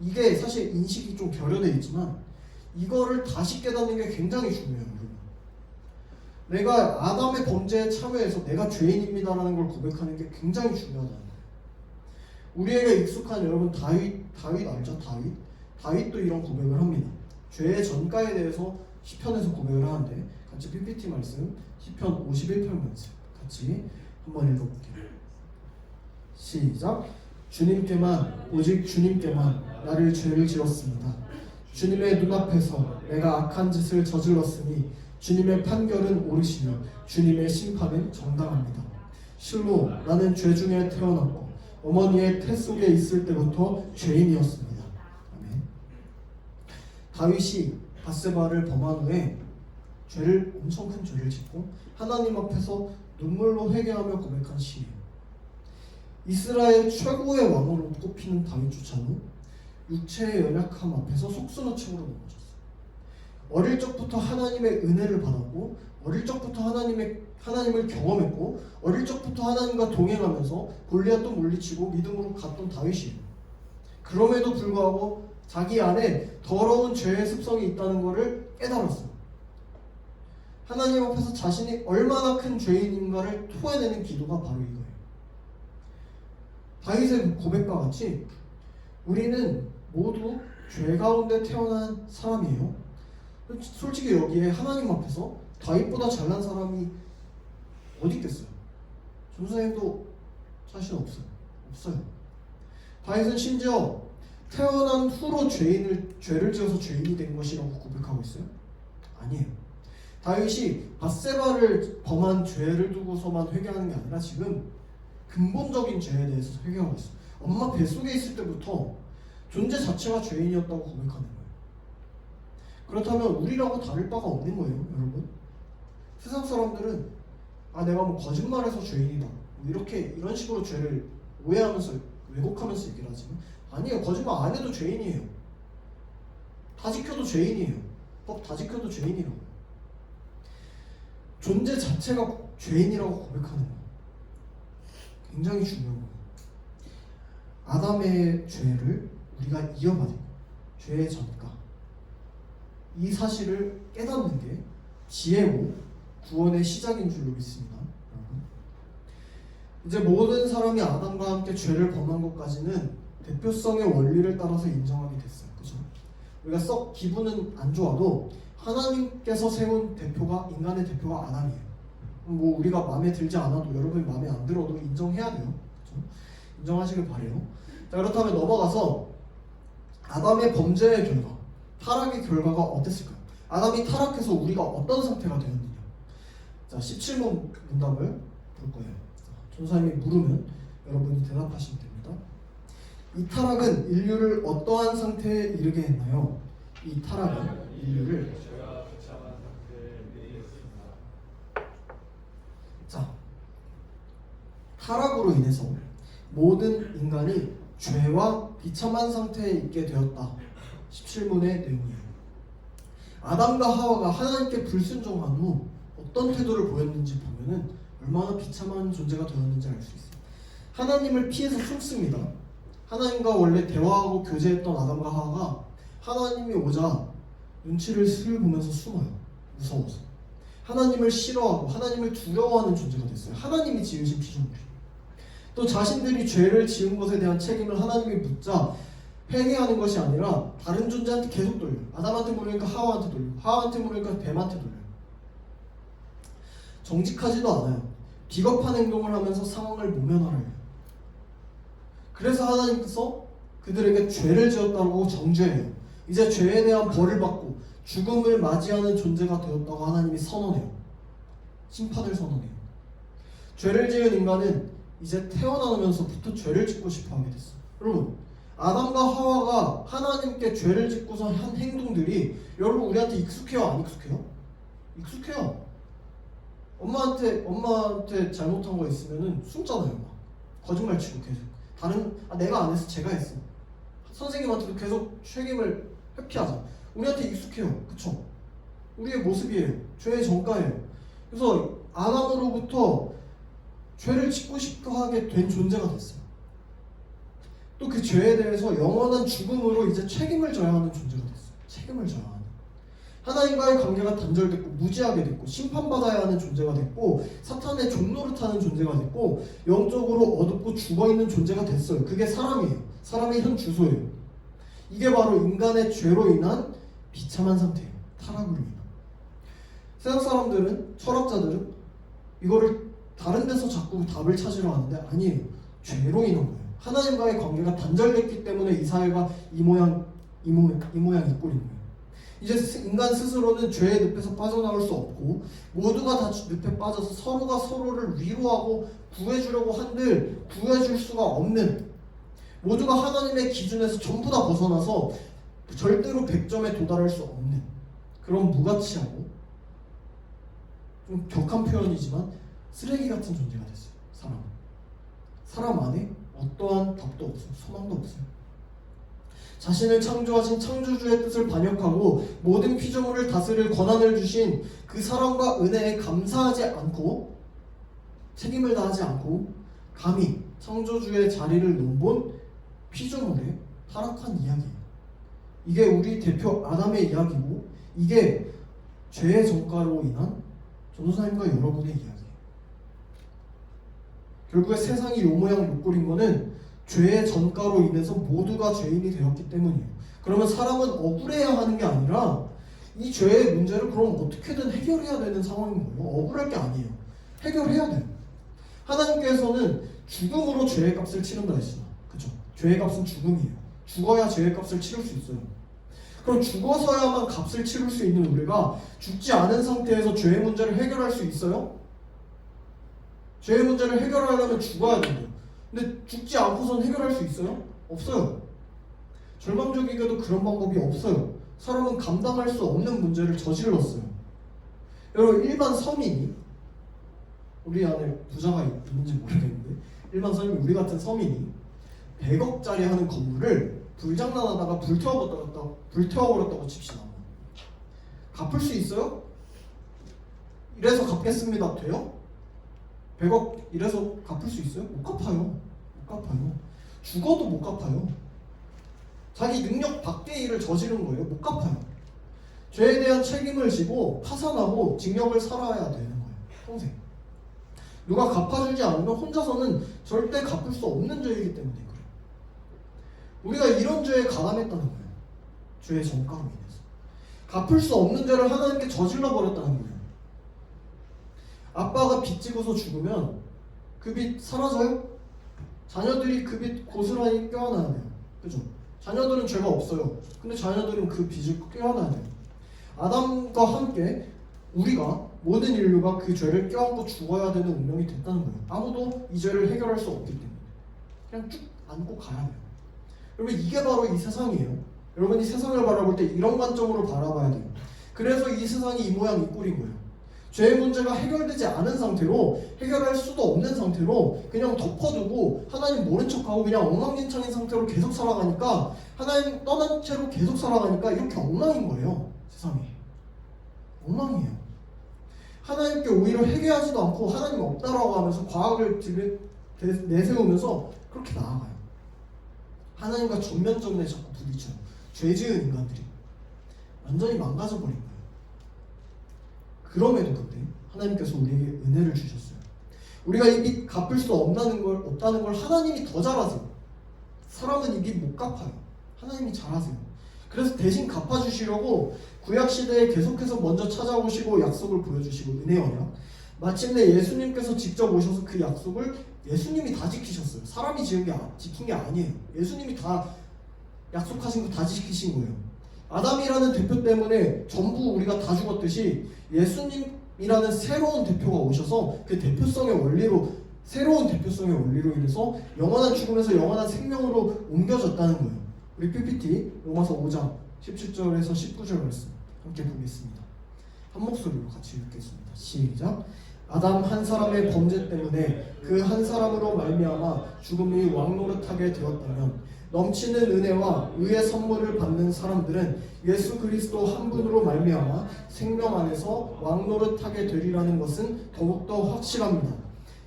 이게 사실 인식이 좀 결여되어 있지만 이거를 다시 깨닫는 게 굉장히 중요해요. 여러분. 내가 아담의 범죄에 참여해서 내가 죄인입니다라는 걸 고백하는 게 굉장히 중요하다는 거예요. 우리에게 익숙한 여러분 다윗 알죠? 다윗도 이런 고백을 합니다. 죄의 전가에 대해서 시편에서 고백을 하는데 같이 PPT 말씀 시편 51편 말씀 같이 한번 읽어볼게요. 시작. 주님께만 오직 주님께만 나를 죄를 지었습니다. 주님의 눈앞에서 내가 악한 짓을 저질렀으니 주님의 판결은 옳으시며 주님의 심판은 정당합니다. 실로 나는 죄 중에 태어났고 어머니의 태 속에 있을 때부터 죄인이었습니다. 아멘. 다윗이 밧세바를 범한 후에 엄청 큰 죄를 짓고 하나님 앞에서 눈물로 회개하며 고백한 시예요. 이스라엘 최고의 왕으로 꼽히는 다윗조차도 육체의 연약함 앞에서 속수무책으로 넘어졌어요. 어릴 적부터 하나님의 은혜를 받았고 어릴 적부터 하나님을 경험했고 어릴 적부터 하나님과 동행하면서 골리앗도 물리치고 믿음으로 갔던 다윗이에요. 그럼에도 불구하고 자기 안에 더러운 죄의 습성이 있다는 것을 깨달았어요. 하나님 앞에서 자신이 얼마나 큰 죄인인가를 토해내는 기도가 바로 이거예요. 다윗의 고백과 같이 우리는 모두 죄 가운데 태어난 사람이에요. 솔직히 여기에 하나님 앞에서 다윗보다 잘난 사람이 어디 있겠어요? 전도사님도 자신 없어요. 다윗은 심지어 태어난 후로 죄를 지어서 죄인이 된 것이라고 고백하고 있어요? 아니에요. 다윗이 밧세바를 범한 죄를 두고서만 회개하는 게 아니라 지금 근본적인 죄에 대해서 회개하고 있어요. 엄마 뱃속에 있을 때부터 존재 자체가 죄인이었다고 고백하는 거예요. 그렇다면 우리라고 다를 바가 없는 거예요, 여러분. 세상 사람들은 내가 뭐 거짓말해서 죄인이다 이런 식으로 죄를 오해하면서 왜곡하면서 얘기를 하지만 아니에요. 거짓말 안 해도 죄인이에요. 다 지켜도 죄인이에요. 법 다 지켜도 죄인이라고. 존재 자체가 죄인이라고 고백하는 거예요. 굉장히 중요한 거예요. 아담의 죄를 우리가 이어받은 죄의 전가, 이 사실을 깨닫는 게 지혜고 구원의 시작인 줄로 믿습니다. 여러분. 이제 모든 사람이 아담과 함께 죄를 범한 것까지는 대표성의 원리를 따라서 인정하게 됐어요. 그죠? 우리가 썩 기분은 안 좋아도 하나님께서 세운 대표가, 인간의 대표가 아담이에요. 뭐 우리가 마음에 들지 않아도, 여러분이 마음에 안 들어도 인정해야 돼요. 그죠? 인정하시길 바래요. 자, 그렇다면 넘어가서 아담의 범죄의 결과, 타락의 결과가 어땠을까요? 아담이 타락해서 우리가 어떤 상태가 되었느냐. 자, 17문 문답을 볼 거예요. 전도사님이 물으면 여러분이 대답하시면 됩니다. 이 타락은 인류를 어떠한 상태에 이르게 했나요? 이 타락은 인류를 자, 타락으로 인해서 모든 인간이 죄와 비참한 상태에 있게 되었다. 17문의 내용이에요. 아담과 하와가 하나님께 불순종한 후 어떤 태도를 보였는지 보면은 얼마나 비참한 존재가 되었는지 알 수 있어요. 하나님을 피해서 숨습니다. 하나님과 원래 대화하고 교제했던 아담과 하와가 하나님이 오자 눈치를 슬 보면서 숨어요. 무서워서. 하나님을 싫어하고 하나님을 두려워하는 존재가 됐어요. 하나님이 지으신 피조물이. 또 자신들이 죄를 지은 것에 대한 책임을 하나님이 묻자 회개하는 것이 아니라 다른 존재한테 계속 돌려요. 아담한테 물으니까 하와한테 돌려요. 하와한테 물으니까 뱀한테 돌려요. 정직하지도 않아요. 비겁한 행동을 하면서 상황을 모면하려고 해요. 그래서 하나님께서 그들에게 죄를 지었다고 정죄해요. 이제 죄에 대한 벌을 받고 죽음을 맞이하는 존재가 되었다고 하나님이 선언해요. 심판을 선언해요. 죄를 지은 인간은 이제 태어나면서부터 죄를 짓고 싶어 하게 됐어요. 여러분, 아담과 하와가 하나님께 죄를 짓고서 한 행동들이 여러분 우리한테 익숙해요? 안 익숙해요? 익숙해요. 엄마한테 잘못한 거 있으면은 숨잖아요. 막. 거짓말 치고 계속. 내가 안 해서 제가 했어. 선생님한테도 계속 책임을 회피하자. 우리한테 익숙해요. 그쵸? 우리의 모습이에요. 죄의 전가예요. 그래서 아담으로부터 죄를 짓고 싶어 하게 된 존재가 됐어요. 또 그 죄에 대해서 영원한 죽음으로 이제 책임을 져야 하는 존재가 됐어요. 책임을 져야 하는. 하나님과의 관계가 단절됐고 무지하게 됐고 심판받아야 하는 존재가 됐고 사탄의 종노릇하는 존재가 됐고 영적으로 어둡고 죽어있는 존재가 됐어요. 그게 사람이에요. 사람의 현 주소예요. 이게 바로 인간의 죄로 인한 비참한 상태예요. 타락으로 인한. 세상 사람들은, 철학자들은 이거를 다른 데서 자꾸 답을 찾으려 하는데 아니에요. 죄로 인한 거예요. 하나님과의 관계가 단절됐기 때문에 이 사회가 이 모양 이 꼴인 거예요. 이제 인간 스스로는 죄의 늪에서 빠져나올 수 없고 모두가 다 늪에 빠져서 서로가 서로를 위로하고 구해주려고 한들 구해줄 수가 없는, 모두가 하나님의 기준에서 전부 다 벗어나서 절대로 100점에 도달할 수 없는 그런 무가치하고 좀 격한 표현이지만 쓰레기 같은 존재가 됐어요. 사람 안에 어떠한 답도 없어요. 소망도 없어요. 자신을 창조하신 창조주의 뜻을 반역하고 모든 피조물을 다스릴 권한을 주신 그 사랑과 은혜에 감사하지 않고 책임을 다하지 않고 감히 창조주의 자리를 넘본 피조물의 타락한 이야기예요. 이게 우리 대표 아담의 이야기고 이게 죄의 전가로 인한 전도사님과 여러분의 이야기예요. 결국에 세상이 요 모양 요 꼴인 거는 죄의 전가로 인해서 모두가 죄인이 되었기 때문이에요. 그러면 사람은 억울해야 하는 게 아니라 이 죄의 문제를 그럼 어떻게든 해결해야 되는 상황인 거예요. 억울할 게 아니에요. 해결해야 돼요. 하나님께서는 죽음으로 죄의 값을 치른다 했어요. 그렇죠? 죄의 값은 죽음이에요. 죽어야 죄의 값을 치를 수 있어요. 그럼 죽어서야만 값을 치를 수 있는 우리가 죽지 않은 상태에서 죄의 문제를 해결할 수 있어요? 죄의 문제를 해결하려면 죽어야 돼요. 근데 죽지 않고선 해결할 수 있어요? 없어요. 절망적이게도 그런 방법이 없어요. 사람은 감당할 수 없는 문제를 저질렀어요. 여러분, 일반 서민이, 우리 안에 부자가 있는지 모르겠는데 일반 서민, 우리 같은 서민이 100억짜리 하는 건물을 불장난하다가 불태워버렸다고 칩시다. 갚을 수 있어요? 이래서 갚겠습니다. 돼요? 100억 이래서 갚을 수 있어요? 못 갚아요. 못 갚아요. 죽어도 못 갚아요. 자기 능력 밖의 일을 저지른 거예요. 못 갚아요. 죄에 대한 책임을 지고 파산하고 징역을 살아야 되는 거예요. 평생. 누가 갚아주지 않으면 혼자서는 절대 갚을 수 없는 죄이기 때문에 그래요. 우리가 이런 죄에 가담했다는 거예요. 죄의 전가로 인해서. 갚을 수 없는 죄를 하나님께 저질러 버렸다는 거예요. 아빠가 빚 지고서 죽으면 그 빚 사라져요? 자녀들이 그 빚 고스란히 껴안아야 돼요. 그죠? 자녀들은 죄가 없어요. 근데 자녀들은 그 빚을 껴안아야 돼요. 아담과 함께 우리가 모든 인류가 그 죄를 껴안고 죽어야 되는 운명이 됐다는 거예요. 아무도 이 죄를 해결할 수 없기 때문에 그냥 쭉 안고 가야 돼요. 여러분 이게 바로 이 세상이에요. 여러분 이 세상을 바라볼 때 이런 관점으로 바라봐야 돼요. 그래서 이 세상이 이 모양 이 꼴인 거예요. 죄의 문제가 해결되지 않은 상태로, 해결할 수도 없는 상태로 그냥 덮어두고 하나님 모른 척하고 그냥 엉망진창인 상태로 계속 살아가니까, 하나님 떠난 채로 계속 살아가니까 이렇게 엉망인 거예요. 세상이 엉망이에요. 하나님께 오히려 회개하지도 않고 하나님 없다라고 하면서 과학을 내세우면서 그렇게 나아가요. 하나님과 전면전에 자꾸 부딪혀요. 죄 지은 인간들이 완전히 망가져버린 거예요. 그럼에도 근데 하나님께서 우리에게 은혜를 주셨어요. 우리가 이 빚 갚을 수 없다는 걸 하나님이 더 잘하세요. 사람은 이 빚 못 갚아요. 하나님이 잘하세요. 그래서 대신 갚아주시려고 구약시대에 계속해서 먼저 찾아오시고 약속을 보여주시고 은혜 언약, 마침내 예수님께서 직접 오셔서 그 약속을 예수님이 다 지키셨어요. 사람이 지킨 게 아니에요. 예수님이 다 약속하신 거 다 지키신 거예요. 아담이라는 대표 때문에 전부 우리가 다 죽었듯이 예수님이라는 새로운 대표가 오셔서 그 대표성의 원리로, 새로운 대표성의 원리로 인해서 영원한 죽음에서 영원한 생명으로 옮겨졌다는 거예요. 우리 PPT 로마서 5장 17절에서 19절 말씀 함께 보겠습니다. 한 목소리로 같이 읽겠습니다. 시작. 아담 한 사람의 범죄 때문에 그 한 사람으로 말미암아 죽음이 왕노릇하게 되었다면 넘치는 은혜와 의의 선물을 받는 사람들은 예수 그리스도 한 분으로 말미암아 생명 안에서 왕노릇하게 되리라는 것은 더욱더 확실합니다.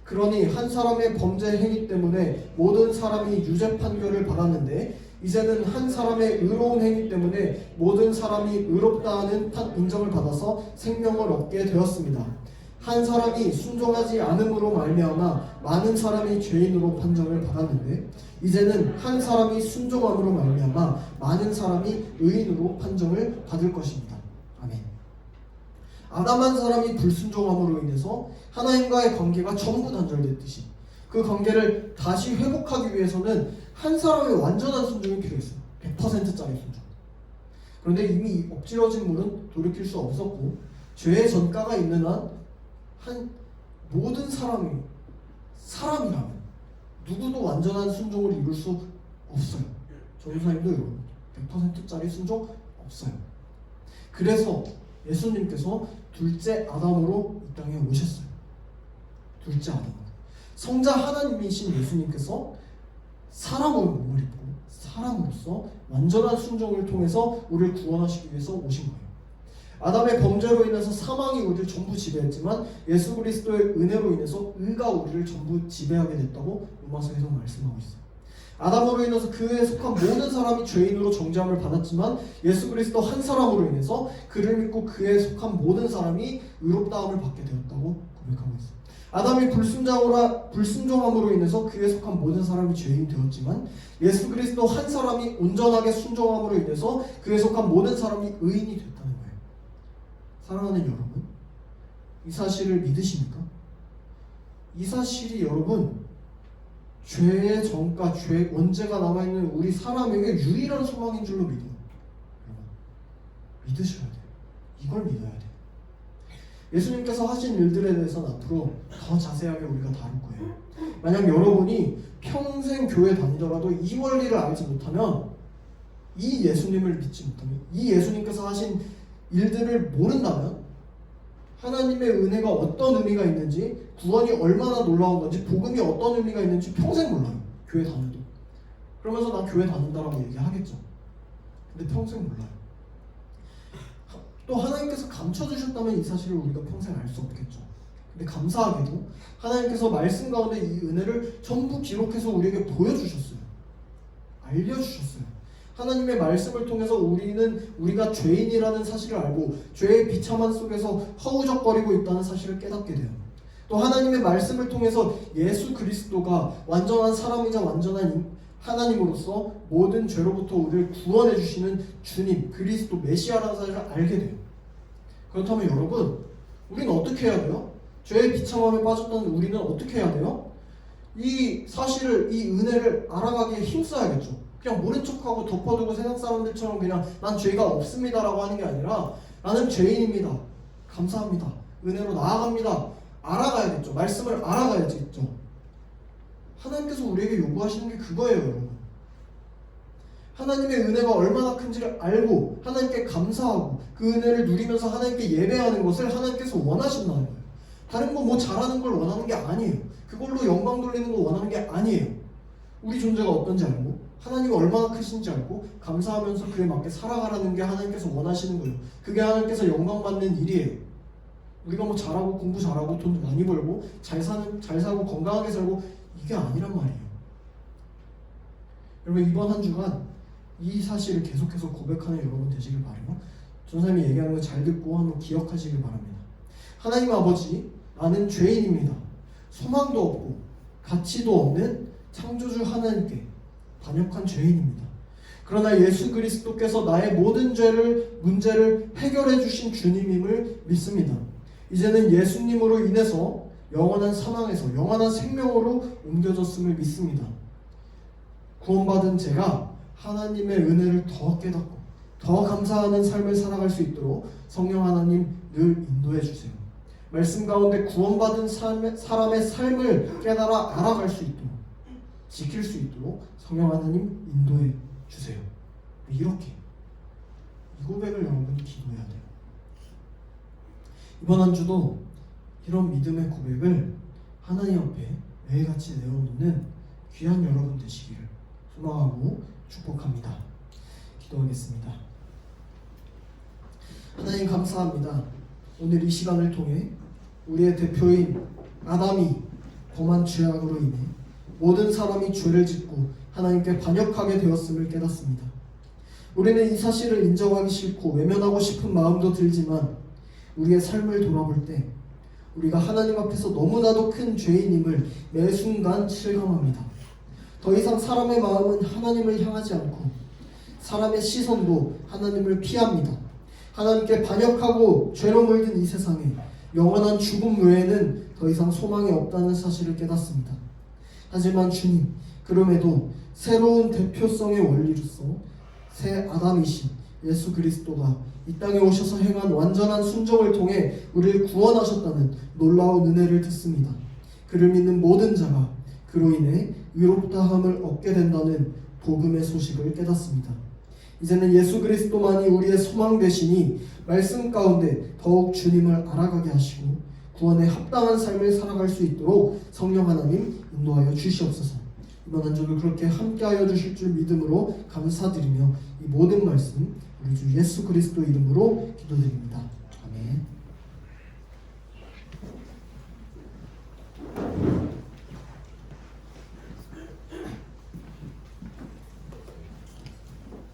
그러니 한 사람의 범죄 행위 때문에 모든 사람이 유죄 판결을 받았는데 이제는 한 사람의 의로운 행위 때문에 모든 사람이 의롭다는 인정을 받아서 생명을 얻게 되었습니다. 한 사람이 순종하지 않음으로 말미암아 많은 사람이 죄인으로 판정을 받았는데 이제는 한 사람이 순종함으로 말미암아 많은 사람이 의인으로 판정을 받을 것입니다. 아멘. 아담 한 사람이 불순종함으로 인해서 하나님과의 관계가 전부 단절됐듯이 그 관계를 다시 회복하기 위해서는 한 사람의 완전한 순종이 필요했어요. 100%짜리 순종. 그런데 이미 엎질러진 물은 돌이킬 수 없었고 죄의 전가가 있는 한 모든 사람이라면 누구도 완전한 순종을 이룰 수 없어요. 전도사님도 여러분 100%짜리 순종 없어요. 그래서 예수님께서 둘째 아담으로 이 땅에 오셨어요. 둘째 아담. 성자 하나님이신 예수님께서 사람으로 몸을 입고 사람으로서 완전한 순종을 통해서 우리를 구원하시기 위해서 오신 거예요. 아담의 범죄로 인해서 사망이 우리를 전부 지배했지만 예수 그리스도의 은혜로 인해서 의가 우리를 전부 지배하게 됐다고 로마서에서 말씀하고 있어요. 아담으로 인해서 그에 속한 모든 사람이 죄인으로 정죄함을 받았지만 예수 그리스도 한 사람으로 인해서 그를 믿고 그에 속한 모든 사람이 의롭다함을 받게 되었다고 고백하고 있어요. 아담이 불순종함으로 인해서 그에 속한 모든 사람이 죄인이 되었지만 예수 그리스도 한 사람이 온전하게 순종함으로 인해서 그에 속한 모든 사람이 의인이 됐다는 거예요. 사랑하는 여러분, 이 사실을 믿으십니까? 이 사실이 여러분 죄의 전가, 죄 원죄가 남아있는 우리 사람에게 유일한 소망인 줄로 믿어요. 여러분, 믿으셔야 돼요. 이걸 믿어야 돼요. 예수님께서 하신 일들에 대해서는 앞으로 더 자세하게 우리가 다룰 거예요. 만약 여러분이 평생 교회 다니더라도 이 원리를 알지 못하면, 이 예수님을 믿지 못하면, 이 예수님께서 하신 일들을 모른다면, 하나님의 은혜가 어떤 의미가 있는지, 구원이 얼마나 놀라운 건지, 복음이 어떤 의미가 있는지 평생 몰라요. 교회 다녀도. 그러면서 난 교회 다닌다라고 얘기하겠죠. 근데 평생 몰라요. 또 하나님께서 감춰주셨다면 이 사실을 우리가 평생 알 수 없겠죠. 근데 감사하게도 하나님께서 말씀 가운데 이 은혜를 전부 기록해서 우리에게 보여주셨어요. 알려주셨어요. 하나님의 말씀을 통해서 우리가 죄인이라는 사실을 알고 죄의 비참한 속에서 허우적거리고 있다는 사실을 깨닫게 돼요. 또 하나님의 말씀을 통해서 예수 그리스도가 완전한 사람이자 완전한 하나님으로서 모든 죄로부터 우리를 구원해 주시는 주님, 그리스도 메시아라는 사실을 알게 돼요. 그렇다면 여러분, 우리는 어떻게 해야 돼요? 죄의 비참함에 빠졌던 우리는 어떻게 해야 돼요? 이 사실을, 이 은혜를 알아가기에 힘써야겠죠. 그냥 모른 척하고 덮어두고 세상 사람들처럼 그냥 난 죄가 없습니다라고 하는 게 아니라 나는 죄인입니다. 감사합니다. 은혜로 나아갑니다. 알아가야겠죠. 말씀을 알아가야겠죠. 하나님께서 우리에게 요구하시는 게 그거예요, 여러분. 하나님의 은혜가 얼마나 큰지를 알고 하나님께 감사하고 그 은혜를 누리면서 하나님께 예배하는 것을 하나님께서 원하신다는 거예요. 다른 거 뭐 잘하는 걸 원하는 게 아니에요. 그걸로 영광 돌리는 걸 원하는 게 아니에요. 우리 존재가 어떤지 알고 하나님이 얼마나 크신지 알고 감사하면서 그에 맞게 살아가라는 게 하나님께서 원하시는 거예요. 그게 하나님께서 영광 받는 일이에요. 우리가 뭐 잘하고 공부 잘하고 돈 많이 벌고 잘 살고 건강하게 살고 이게 아니란 말이에요. 여러분 이번 한 주간 이 사실을 계속해서 고백하는 여러분 되시길 바라요. 전사님이 얘기하는 거 잘 듣고 한번 기억하시길 바랍니다. 하나님 아버지, 나는 죄인입니다. 소망도 없고 가치도 없는 창조주 하나님께 반역한 죄인입니다. 그러나 예수 그리스도께서 나의 모든 문제를 해결해 주신 주님임을 믿습니다. 이제는 예수님으로 인해서 영원한 사망에서 영원한 생명으로 옮겨졌음을 믿습니다. 구원받은 제가 하나님의 은혜를 더 깨닫고 더 감사하는 삶을 살아갈 수 있도록 성령 하나님 늘 인도해 주세요. 말씀 가운데 구원받은 사람의 삶을 깨달아 알아갈 수 있도록 지킬 수 있도록 성령 하나님 인도해 주세요. 이렇게 이 고백을 여러분 기도해야 돼요. 이번 한 주도 이런 믿음의 고백을 하나님 앞에 매일같이 내어놓는 귀한 여러분 되시기를 소망하고 축복합니다. 기도하겠습니다. 하나님 감사합니다. 오늘 이 시간을 통해 우리의 대표인 아담이 범한 죄악으로 인해 모든 사람이 죄를 짓고 하나님께 반역하게 되었음을 깨닫습니다. 우리는 이 사실을 인정하기 싫고 외면하고 싶은 마음도 들지만 우리의 삶을 돌아볼 때 우리가 하나님 앞에서 너무나도 큰 죄인임을 매 순간 실감합니다. 더 이상 사람의 마음은 하나님을 향하지 않고 사람의 시선도 하나님을 피합니다. 하나님께 반역하고 죄로 물든 이 세상에 영원한 죽음 외에는 더 이상 소망이 없다는 사실을 깨닫습니다. 하지만 주님, 그럼에도 새로운 대표성의 원리로서 새 아담이신 예수 그리스도가 이 땅에 오셔서 행한 완전한 순종을 통해 우리를 구원하셨다는 놀라운 은혜를 듣습니다. 그를 믿는 모든 자가 그로 인해 의롭다함을 얻게 된다는 복음의 소식을 깨닫습니다. 이제는 예수 그리스도만이 우리의 소망 되시니 말씀 가운데 더욱 주님을 알아가게 하시고 구원에 합당한 삶을 살아갈 수 있도록 성령 하나님 인도하여 주시옵소서. 이번 한 주를 그렇게 함께하여 주실 줄 믿음으로 감사드리며 이 모든 말씀 우리 주 예수 그리스도 이름으로 기도드립니다. 아멘.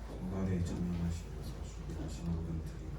건강에 전념하시면서 준비하신 모든 드리고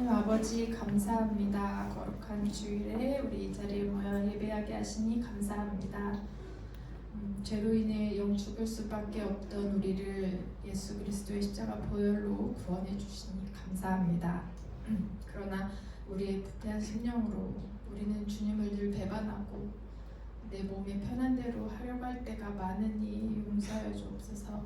아버지 감사합니다. 거룩한 주일에 우리 이 자리에 모여 예배하게 하시니 감사합니다. 죄로 인해 영 죽을 수밖에 없던 우리를 예수 그리스도의 십자가 보혈로 구원해 주시니 감사합니다. 그러나 우리의 부패한 심령으로 우리는 주님을 늘 배반하고 내 몸이 편한 대로 하려고 할 때가 많으니 용서하여 주옵소서.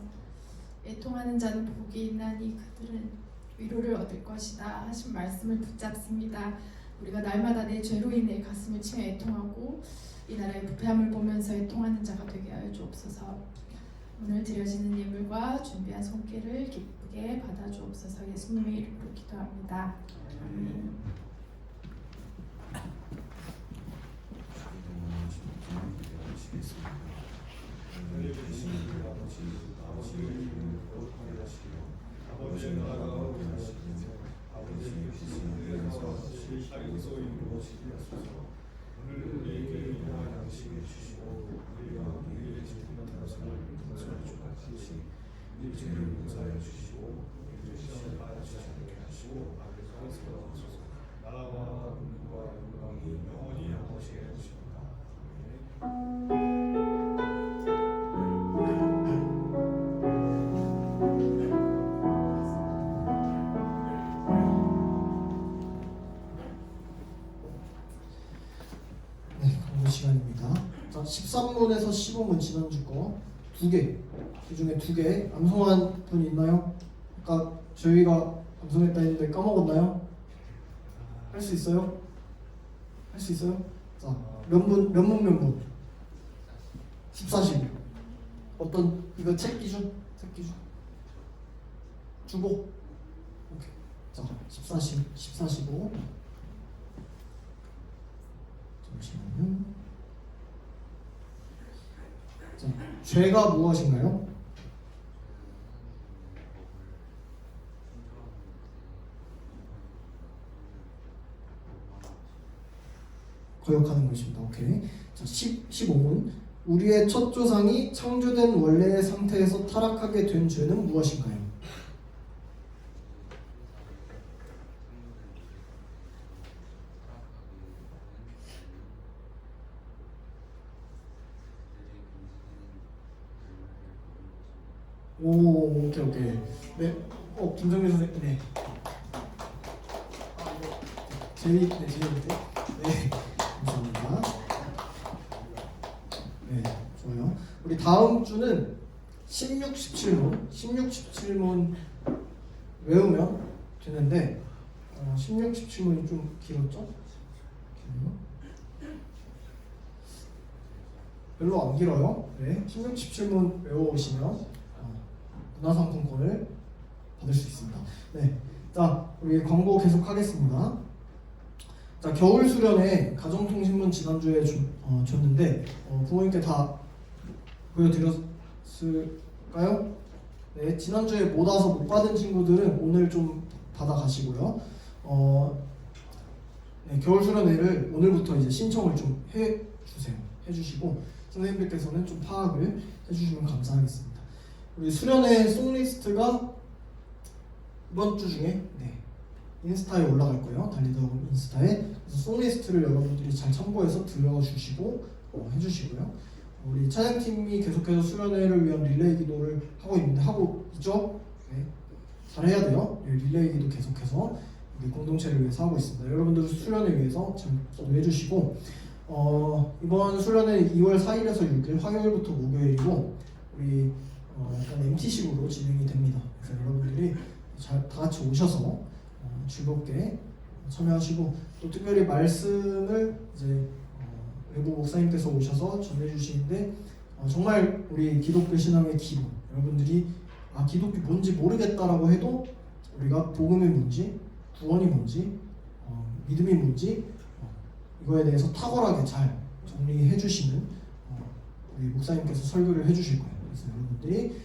애통하는 자는 복이 있나니 그들은 위로를 얻을 것이다 하신 말씀을 붙잡습니다. 우리가 날마다 내 죄로 인해 가슴을 치며 애통하고 이 나라의 부패함을 보면서 애통하는 자가 되게 하여 주옵소서. 오늘 드려지는 예물과 준비한 손길을 기쁘게 받아 주옵소서. 예수님의 이름으로 기도합니다. 아멘. 주기도 원하시는 아버지의 이름으로 하시며 아버지의 나라가 오게 하시며 아버지의 뜻을 위해서 하시고 이루어지게 하소서. 오늘 우리에게 일용할 양식을 주시고 우리가 우리에게 잘못한 사람을 용서해 주와 같이 우리 죄를 용서하여 주시고 우리를 시험에 빠지지 않게 하시고 악에서 구하소서. 나라와 은혜와 영광이 영원히 아버지의 것입니다. 네, 공부 시간입니다. 자, 13문에서 15문 지난주 거 2개, 그 중에 2개 암송한 분 있나요? 아까 저희가 암송했다 했는데 까먹었나요? 할 수 있어요? 할 수 있어요? 자, 몇 문? 14시. 어떤 이거 책 기준? 주고. 오케이. 자, 14시고. 잠시만요. 자, 죄가 무엇인가요? 거역하는 것입니다. 오케이. 자, 15문. 우리의 첫 조상이 창조된 원래의 상태에서 타락하게 된 죄는 무엇인가요? 오, 오케이. 네. 김정민 선생님. 네. 재밌는데. 네. 감사합니다. 네, 좋아요. 우리 다음 주는 16, 17문 외우면 되는데 16, 17문이 좀 길었죠? 별로 안 길어요. 네, 16, 17문 외워오시면 문화상품권을 받을 수 있습니다. 네, 자, 우리 광고 계속 하겠습니다. 자, 겨울 수련회 가정통신문 지난주에 줬는데 부모님께 다 보여드렸을까요? 네, 지난주에 못 와서 못 받은 친구들은 오늘 좀 받아가시고요. 네, 겨울 수련회를 오늘부터 이제 신청을 좀 해주시고 선생님들께서는 좀 파악을 해주시면 감사하겠습니다. 우리 수련회 송리스트가 이번 주 중에 인스타에 올라갈 거예요. 달리더학원 인스타에. 그래서 송리스트를 여러분들이 잘 참고해서 들어주시고 해주시고요. 우리 찬양팀이 계속해서 수련회를 위한 릴레이 기도를 하고 있죠? 네. 잘 해야 돼요. 릴레이 기도 계속해서 우리 공동체를 위해서 하고 있습니다. 여러분들 수련회 위해서 잘 기도해주시고 이번 수련회 2월 4일에서 6일 화요일부터 목요일이고 우리 약간 MT식으로 진행이 됩니다. 그래서 여러분들이 다 같이 오셔서 즐겁게 참여하시고 또 특별히 말씀을 이제 외부 목사님께서 오셔서 전해주시는데 정말 우리 기독교 신앙의 기본 여러분들이 기독교 뭔지 모르겠다라고 해도 우리가 복음이 뭔지 구원이 뭔지 믿음이 뭔지 이거에 대해서 탁월하게 잘 정리해 주시는 우리 목사님께서 설교를 해주실 거예요. 그래서 여러분들이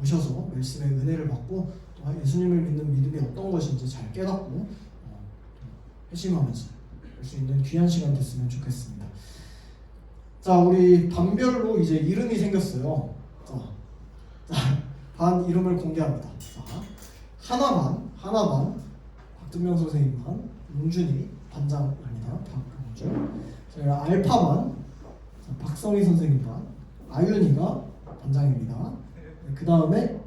오셔서 말씀의 은혜를 받고 또 예수님을 믿는 믿음이 어떤 것인지 잘 깨닫고 회심하면서 볼 수 있는 귀한 시간 됐으면 좋겠습니다. 자, 우리 반별로 이제 이름이 생겼어요. 자, 반 이름을 공개합니다. 자, 하나만 박준명 선생님만, 문준이 반장입니다. 박문준. 저희가 알파반 박성희 선생님반, 아윤이가 반장입니다. 그 다음에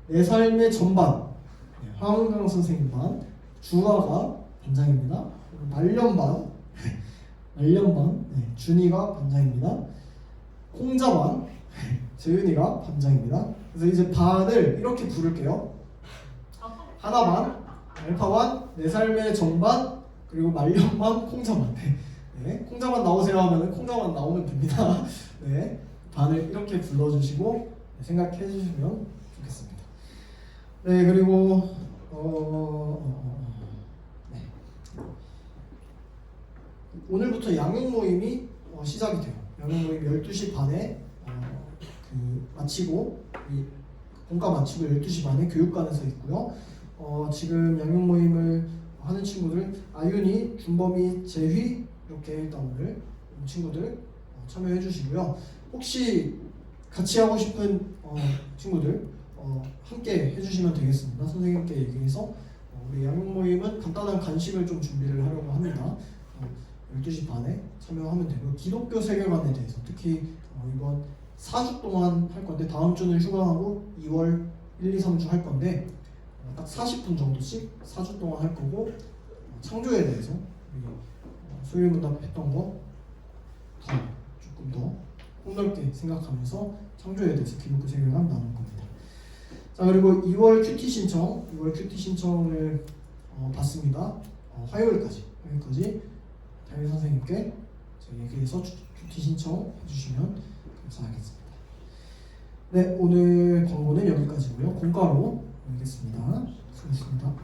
내 삶의 전반 황은강 선생님반, 주아가 반장입니다. 말년반 준이가 반장입니다. 홍자반 재윤이가 반장입니다. 그래서 이제 반을 이렇게 부를게요. 하나반, 알파반, 내 삶의 전반, 그리고 말년반, 콩자반. 네, 콩자반 나오세요 하면은 콩자반 나오면 됩니다. 네, 반을 이렇게 불러주시고 생각해 주시면 좋겠습니다. 네, 그리고 오늘부터 양육 모임이 시작이 돼요. 양육 모임 12시 반에 그 마치고 이 공과 마치고 12시 반에 교육관에서 있고요. 지금 양육 모임을 하는 친구들 아윤이, 준범이, 재휘 이렇게 일단 오늘 친구들 참여해 주시고요. 혹시 같이 하고 싶은 친구들 함께 해주시면 되겠습니다. 선생님께 얘기해서 우리 양육 모임은 간단한 간식을 좀 준비를 하려고 합니다. 12시 반에 참여하면 되고 기독교 세계관에 대해서 특히 이번 4주 동안 할 건데 다음 주는 휴강하고 2월 1, 2, 3주 할 건데 딱 40분 정도씩 4주 동안 할 거고 창조에 대해서 소일문답 했던 거 더 조금 더 폭넓게 생각하면서 창조에 대해서 기독교 세계관 나눌 겁니다. 자, 그리고 2월 큐티 신청을 받습니다. 화요일까지 담임 선생님께 얘기해서 큐티 신청 해주시면 감사하겠습니다. 네, 오늘 광고는 여기까지고요. 공과로 마치겠습니다. 수고하셨습니다.